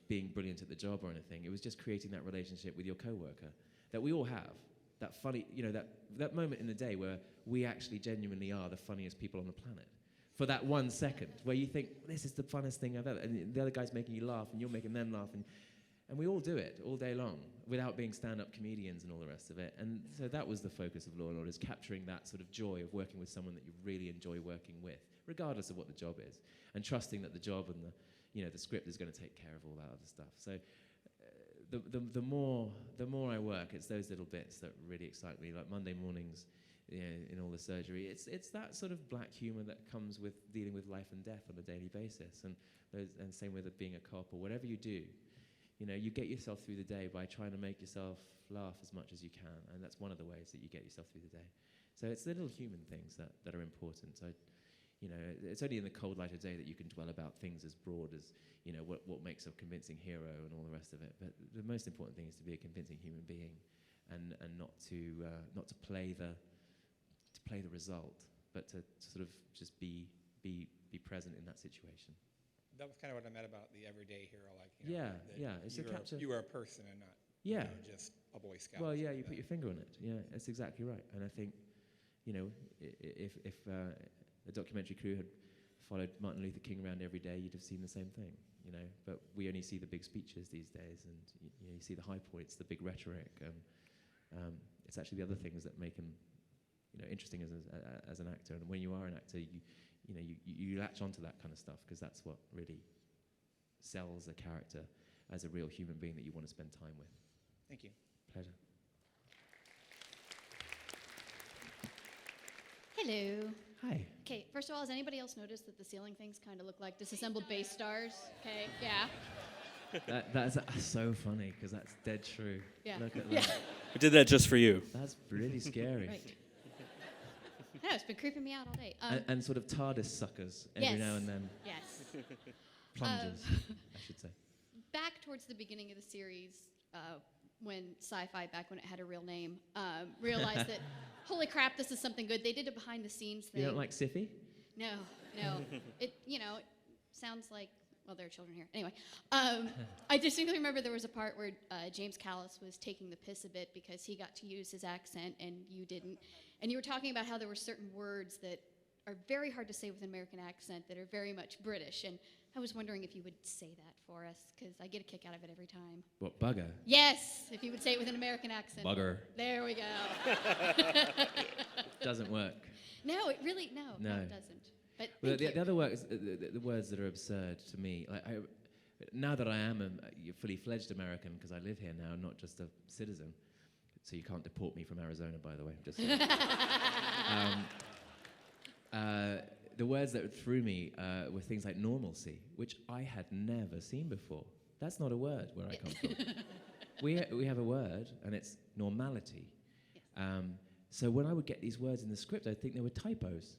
being brilliant at the job or anything. It was just creating that relationship with your coworker that we all have. That funny, that moment in the day where we actually genuinely are the funniest people on the planet. For that 1 second, where you think, this is the funnest thing I've ever, and the other guy's making you laugh, and you're making them laugh, And we all do it all day long without being stand-up comedians and all the rest of it. And so that was the focus of Law & Order, is capturing that sort of joy of working with someone that you really enjoy working with, regardless of what the job is, and trusting that the job and the script is going to take care of all that other stuff. So the more I work, it's those little bits that really excite me, like Monday mornings, in all the surgery. It's that sort of black humor that comes with dealing with life and death on a daily basis, and same with it being a cop or whatever you do. You get yourself through the day by trying to make yourself laugh as much as you can, and that's one of the ways that you get yourself through the day. So it's the little human things that are important. So, it's only in the cold light of day that you can dwell about things as broad as, what makes a convincing hero and all the rest of it. But the most important thing is to be a convincing human being, and not to play the result, but to sort of just be present in that situation. That was kind of what I meant about the everyday hero, It's a capture. You are a person and not just a Boy Scout. Well, you put your finger on it. Yeah, that's exactly right. And I think, if a documentary crew had followed Martin Luther King around every day, you'd have seen the same thing. But we only see the big speeches these days, and you see the high points, the big rhetoric, and it's actually the other things that make him, interesting as an actor. And when you are an actor, you latch onto that kind of stuff, because that's what really sells a character as a real human being that you want to spend time with. Thank you. Pleasure. Hello. Hi. Okay, first of all, has anybody else noticed that the ceiling things kind of look like disassembled base stars? Okay, yeah. That's so funny, because that's dead true. Yeah. Look at Yeah. that. We did that just for you. That's really scary. Right. I know, it's been creeping me out all day. And sort of TARDIS suckers every now and then. Yes. Plunges, I should say. Back towards the beginning of the series, when Sci-Fi, back when it had a real name, realized that, holy crap, this is something good. They did a behind-the-scenes thing. You don't like Siffy? No. It sounds like, well, there are children here. Anyway, I distinctly remember there was a part where James Callis was taking the piss a bit because he got to use his accent and you didn't. And you were talking about how there were certain words that are very hard to say with an American accent that are very much British. And I was wondering if you would say that for us, because I get a kick out of it every time. What, bugger? Yes, if you would say it with an American accent. Bugger. There we go. Doesn't work. No, it really, no, it doesn't. But Well, thank the other words, the words that are absurd to me, like now that I am a fully fledged American, because I live here now, not just a citizen, so you can't deport me from Arizona, by the way. Just the words that threw me were things like normalcy, which I had never seen before. That's not a word where I come from. We have a word, and it's normality. So when I would get these words in the script, I'd think they were typos.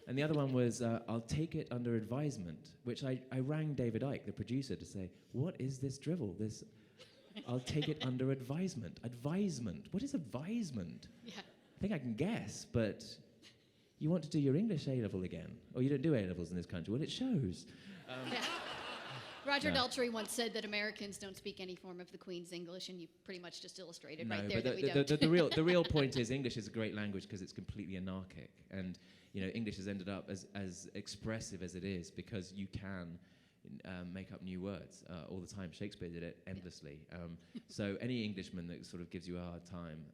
And the other one was, I'll take it under advisement, which I rang David Icke, the producer, to say, what is this drivel? I'll take it under advisement. Advisement. What is advisement? Yeah. I think I can guess, but you want to do your English A-level again? Or you don't do A-levels in this country? Well, it shows. Yeah. Roger No. Daltrey once said that Americans don't speak any form of the Queen's English, and you pretty much just illustrated No, right there but that we don't. the real point is English is a great language because it's completely anarchic, and English has ended up as expressive as it is because you can make up new words all the time. Shakespeare did it endlessly. So any Englishman that sort of gives you a hard time,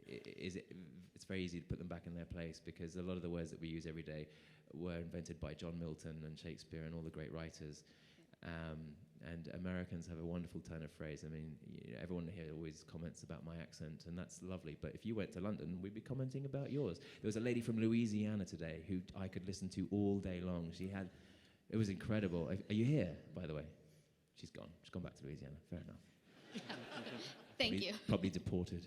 it's very easy to put them back in their place because a lot of the words that we use every day were invented by John Milton and Shakespeare and all the great writers. And Americans have a wonderful turn of phrase. I mean, everyone here always comments about my accent, and that's lovely. But if you went to London, we'd be commenting about yours. There was a lady from Louisiana today who I could listen to all day long. It was incredible. Are you here, by the way? She's gone. She's gone back to Louisiana. Fair enough. Thank you. Probably deported.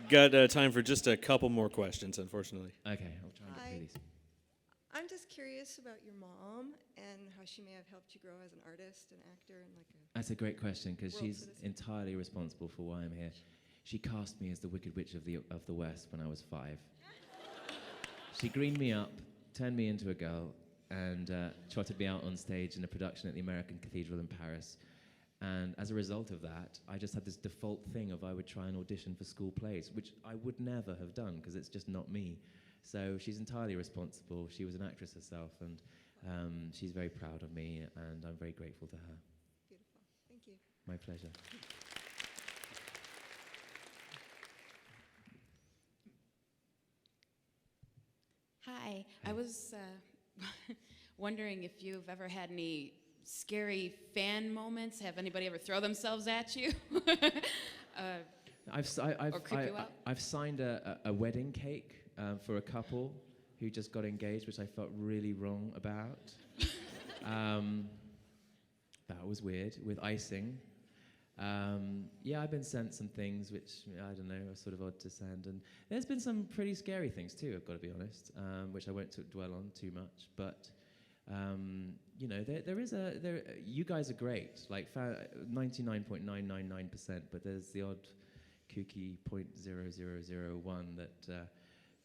Got time for just a couple more questions, unfortunately. Okay, I'll try and get through these. I'm just curious about your mom and how she may have helped you grow as an artist and actor and That's a great question because world she's citizen. entirely responsible for why I'm here. She cast me as the Wicked Witch of the West when I was 5. She greened me up, turned me into a girl, and trotted me out on stage in a production at the American Cathedral in Paris. And as a result of that, I just had this default thing of I would try and audition for school plays, which I would never have done because it's just not me. So she's entirely responsible. She was an actress herself, and she's very proud of me, and I'm very grateful to her. Beautiful. Thank you. My pleasure. Hi. I was wondering if you've ever had any scary fan moments. Have anybody ever throw themselves at you? Or creep you out? I've signed a wedding cake for a couple who just got engaged, which I felt really wrong about. That was weird, with icing. Yeah, I've been sent some things which, I don't know, are sort of odd to send. And there's been some pretty scary things too, I've got to be honest, which I won't dwell on too much. But, you know, you guys are great, like 99.999%, but there's the odd kooky 0.0001 that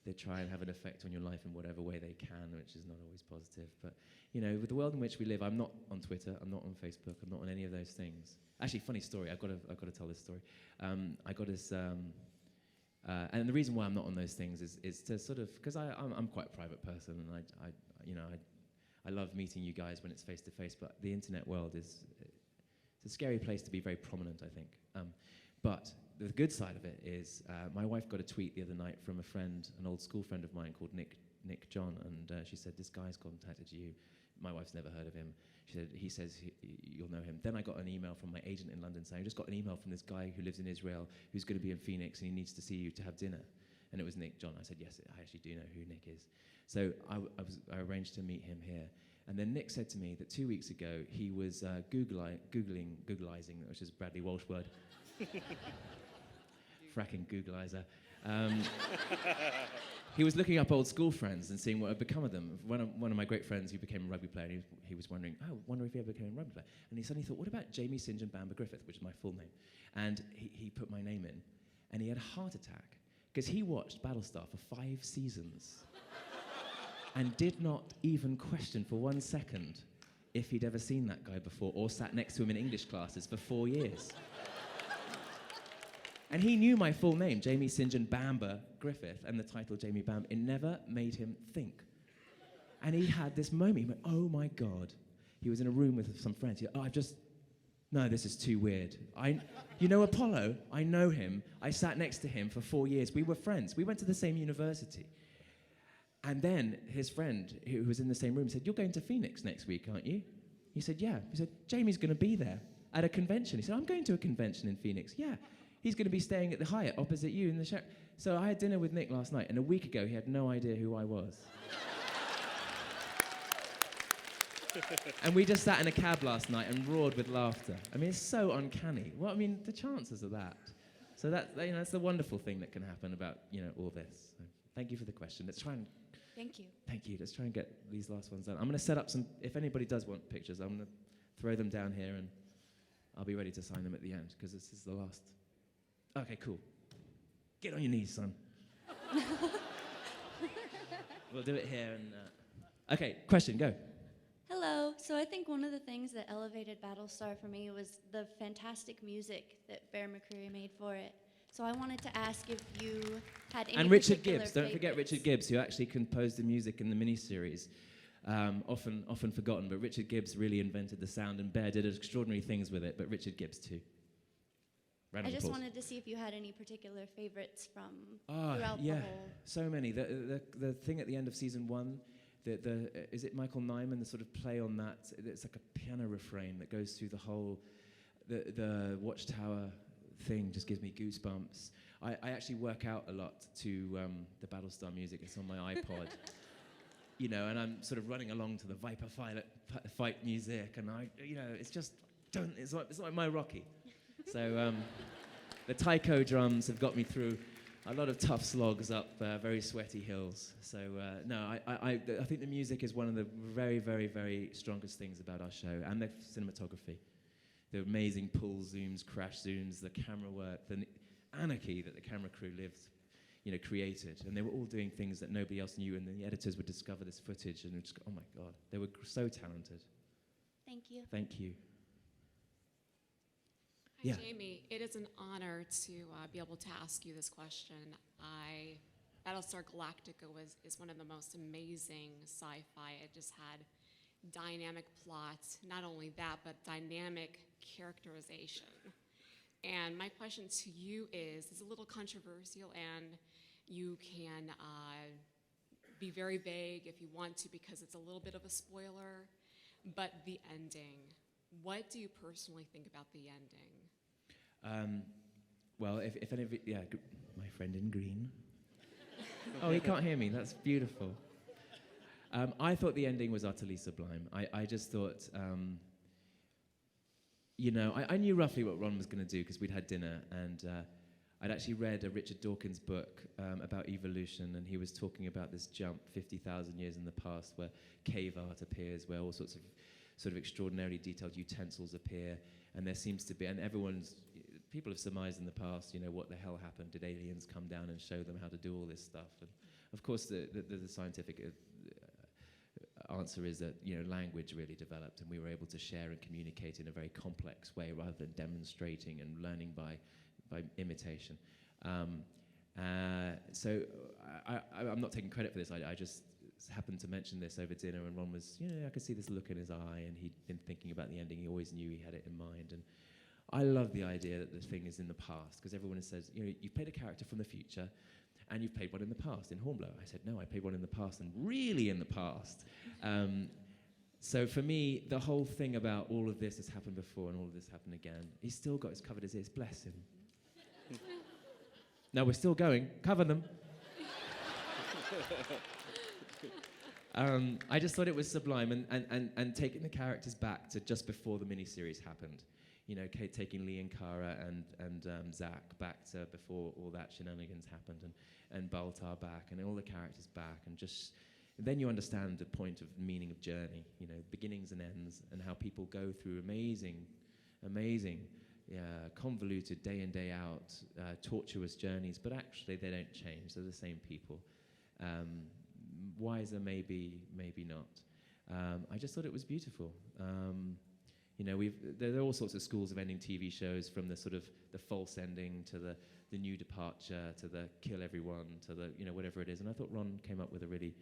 they try and have an effect on your life in whatever way they can, which is not always positive. But, you know, with the world in which we live, I'm not on Twitter, I'm not on Facebook, I'm not on any of those things. Actually, funny story, I've got to tell this story. I got this, and the reason why I'm not on those things is to sort of, because I'm quite a private person, and I love meeting you guys when it's face to face, but the internet world it's a scary place to be very prominent, I think. But the good side of it is, my wife got a tweet the other night from a friend, an old school friend of mine called Nick John, and she said, "This guy's contacted you." My wife's never heard of him. She said, "He says you'll know him." Then I got an email from my agent in London saying, "I just got an email from this guy who lives in Israel who's going to be in Phoenix and he needs to see you to have dinner." And it was Nick John. I said, "Yes, I actually do know who Nick is." So I arranged to meet him here. And then Nick said to me that 2 weeks ago he was Googleizing, which is a Bradley Walsh word. Fracking Googleizer. He was looking up old school friends and seeing what had become of them. One of my great friends who became a rugby player, he was wondering, wonder if he ever became a rugby player. And he suddenly thought, what about Jamie St. John Bamber Griffith, which is my full name? And he put my name in, and he had a heart attack because he watched Battlestar for 5 seasons and did not even question for 1 second if he'd ever seen that guy before or sat next to him in English classes for 4 years. And he knew my full name, Jamie St. John Bamber Griffith, and the title Jamie Bamber. It never made him think. And he had this moment, he went, oh my God. He was in a room with some friends. He said, no, this is too weird. You know Apollo? I know him. I sat next to him for 4 years. We were friends. We went to the same university. And then his friend, who was in the same room, said, you're going to Phoenix next week, aren't you? He said, yeah. He said, Jamie's going to be there at a convention. He said, I'm going to a convention in Phoenix. Yeah. He's going to be staying at the Hyatt opposite you in the show. So I had dinner with Nick last night, and a week ago he had no idea who I was. And we just sat in a cab last night and roared with laughter. I mean, it's so uncanny. Well, I mean, the chances of that. So that's the wonderful thing that can happen about, all this. So thank you for the question. Let's try and... Thank you. Thank you. Let's try and get these last ones done. I'm going to set up some... If anybody does want pictures, I'm going to throw them down here, and I'll be ready to sign them at the end, because this is the last... Okay, cool. Get on your knees, son. We'll do it here. Okay, question, go. Hello. So I think one of the things that elevated Battlestar for me was the fantastic music that Bear McCreary made for it. So I wanted to ask if you had any And Richard particular Gibbs. Don't forget favorites. Richard Gibbs, who actually composed the music in the miniseries. Often forgotten, but Richard Gibbs really invented the sound, and Bear did extraordinary things with it, but Richard Gibbs too. Round I of just applause. wanted to see if you had any particular favorites from throughout yeah, the whole. so many. The thing at the end of season 1, is it Michael Nyman, the sort of play on that? It's like a piano refrain that goes through the whole, the Watchtower thing just gives me goosebumps. I actually work out a lot to the Battlestar music. It's on my iPod. And I'm sort of running along to the Viper fight music, and it's just, it's like my Rocky. So the taiko drums have got me through a lot of tough slogs up very sweaty hills. So I think the music is one of the very, very, very strongest things about our show, and the cinematography. The amazing pull zooms, crash zooms, the camera work, the anarchy that the camera crew created. And they were all doing things that nobody else knew, and the editors would discover this footage and just go, oh my God, they were so talented. Thank you. Thank you. Hi, Jamie. It is an honor to be able to ask you this question. I Battlestar Galactica is one of the most amazing sci-fi. It just had dynamic plots. Not only that, but dynamic characterization. And my question to you is a little controversial, and you can be very vague if you want to because it's a little bit of a spoiler, but the ending. What do you personally think about the ending? Well, if any of it, yeah, my friend in green. Oh, he can't hear me. That's beautiful. I thought the ending was utterly sublime. I just thought, I knew roughly what Ron was going to do because we'd had dinner, and I'd actually read a Richard Dawkins book about evolution, and he was talking about this jump 50,000 years in the past where cave art appears, where all sorts of sort of extraordinarily detailed utensils appear, and there seems to be, and people have surmised in the past, what the hell happened? Did aliens come down and show them how to do all this stuff? And of course, the scientific answer is that language really developed, and we were able to share and communicate in a very complex way rather than demonstrating and learning by imitation. So I'm not taking credit for this. I just happened to mention this over dinner, and Ron was, I could see this look in his eye, and he'd been thinking about the ending. He always knew he had it in mind, and I love the idea that the thing is in the past, because everyone says, you've played a character from the future, and you've played one in the past, in Hornblower. I said, no, I played one in the past, and really in the past. So for me, the whole thing about all of this has happened before and all of this happened again, he's still got his covered his ears, bless him. No, we're still going, cover them. I just thought it was sublime, and taking the characters back to just before the miniseries happened. Kate taking Lee and Kara and Zach back to before all that shenanigans happened, and Baltar back, and all the characters back, and just then you understand the point of meaning of journey, beginnings and ends, and how people go through amazing, convoluted day in, day out, tortuous journeys, but actually they don't change. They're the same people. Wiser, maybe not. I just thought it was beautiful. There are all sorts of schools of ending TV shows, from the sort of the false ending to the new departure to the kill everyone to the whatever it is. And I thought Ron came up with a really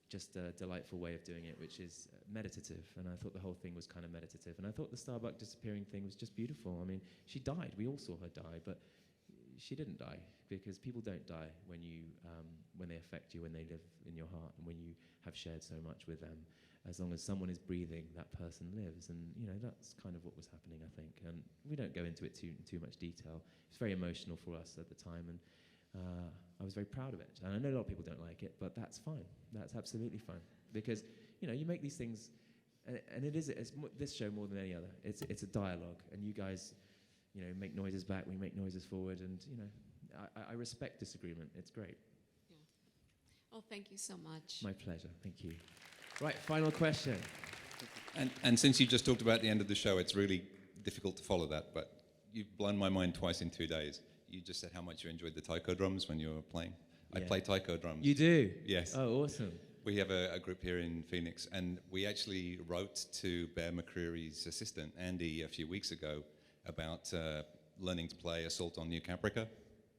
just a delightful way of doing it, which is meditative. And I thought the whole thing was kind of meditative. And I thought the Starbuck disappearing thing was just beautiful. I mean, she died. We all saw her die, but she didn't die, because people don't die when they affect you, when they live in your heart, and when you have shared so much with them. As long as someone is breathing, that person lives. And, that's kind of what was happening, I think. And we don't go into it too much detail. It's very emotional for us at the time, and I was very proud of it. And I know a lot of people don't like it, but that's fine. That's absolutely fine. Because, you make these things, and it's this show more than any other. It's a dialogue, and you guys, make noises back, we make noises forward, and, I respect disagreement. It's great. Yeah. Well, thank you so much. My pleasure. Thank you. Right, final question. And since you just talked about the end of the show, it's really difficult to follow that, but you've blown my mind twice in 2 days. You just said how much you enjoyed the taiko drums when you were playing. I play taiko drums. You do? Yes. Oh, awesome. We have a group here in Phoenix, and we actually wrote to Bear McCreary's assistant, Andy, a few weeks ago about learning to play Assault on New Caprica.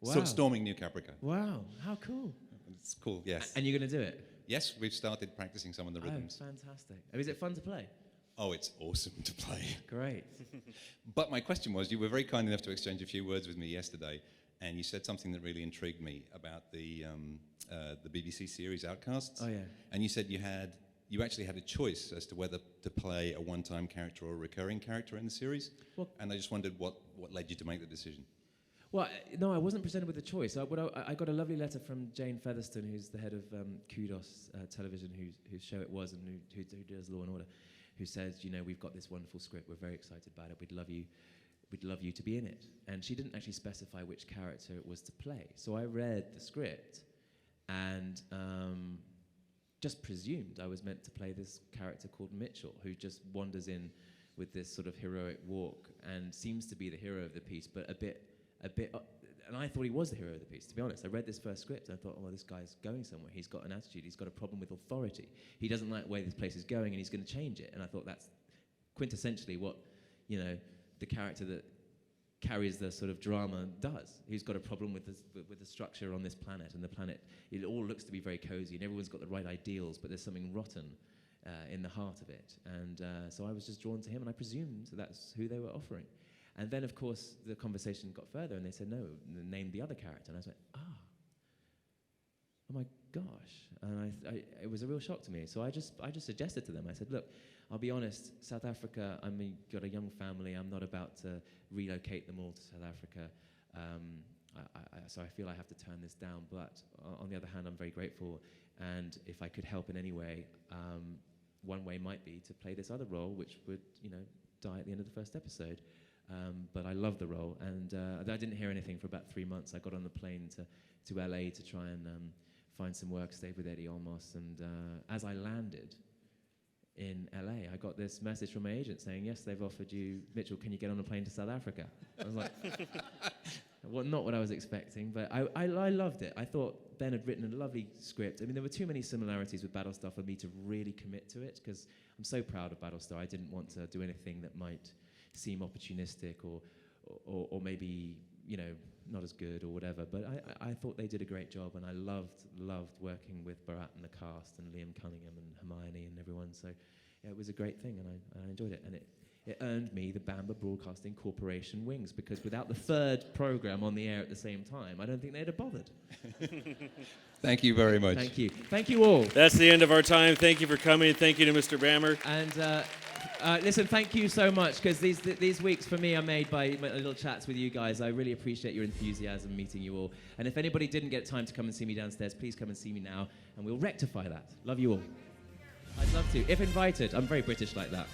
Wow. Storming New Caprica. Wow, how cool. It's cool, yes. And you're going to do it? Yes, we've started practicing some of the rhythms. Oh, fantastic. Is it fun to play? Oh, it's awesome to play. Great. But my question was, you were very kind enough to exchange a few words with me yesterday, and you said something that really intrigued me about the BBC series Outcasts. Oh, yeah. And you said you actually had a choice as to whether to play a one-time character or a recurring character in the series. Well, and I just wondered what led you to make the decision. Well, no, I wasn't presented with a choice. I got a lovely letter from Jane Featherstone, who's the head of Kudos Television, whose show it was, and who does Law and Order, who says, we've got this wonderful script. We're very excited about it. We'd love you to be in it. And she didn't actually specify which character it was to play. So I read the script and just presumed I was meant to play this character called Mitchell, who just wanders in with this sort of heroic walk and seems to be the hero of the piece, but a bit, and I thought he was the hero of the piece, to be honest. I read this first script and I thought, this guy's going somewhere. He's got an attitude. He's got a problem with authority. He doesn't like the way this place is going, and he's going to change it. And I thought that's quintessentially what, the character that carries the sort of drama does. Who's got a problem with the structure on this planet, and the planet, it all looks to be very cozy, and everyone's got the right ideals, but there's something rotten in the heart of it. And so I was just drawn to him, and I presumed that's who they were offering. And then, of course, the conversation got further, and they said, no, name the other character. And I was like, oh my gosh. And it was a real shock to me. So I just suggested to them, I said, look, I'll be honest, South Africa, got a young family. I'm not about to relocate them all to South Africa. So I feel I have to turn this down. But on the other hand, I'm very grateful. And if I could help in any way, one way might be to play this other role, which would, die at the end of the first episode. But I love the role. And I didn't hear anything for about 3 months. I got on the plane to LA to try and find some work, stayed with Eddie Olmos. And as I landed in LA, I got this message from my agent saying, yes, they've offered you, Mitchell, can you get on a plane to South Africa? I was like, well, not what I was expecting, but I loved it. I thought Ben had written a lovely script. I mean, there were too many similarities with Battlestar for me to really commit to it, because I'm so proud of Battlestar. I didn't want to do anything that might seem opportunistic or maybe, not as good or whatever. But I thought they did a great job, and I loved working with Bharat and the cast and Liam Cunningham and Hermione and everyone. So yeah, it was a great thing, and I enjoyed it. And it earned me the Bamba Broadcasting Corporation wings, because without the third program on the air at the same time, I don't think they'd have bothered. Thank you very much. Thank you. Thank you all. That's the end of our time. Thank you for coming. Thank you to Mr. Bammer. And listen, thank you so much, because these weeks for me are made by my little chats with you guys. I really appreciate your enthusiasm meeting you all. And if anybody didn't get time to come and see me downstairs, please come and see me now, and we'll rectify that. Love you all. I'd love to. If invited. I'm very British like that.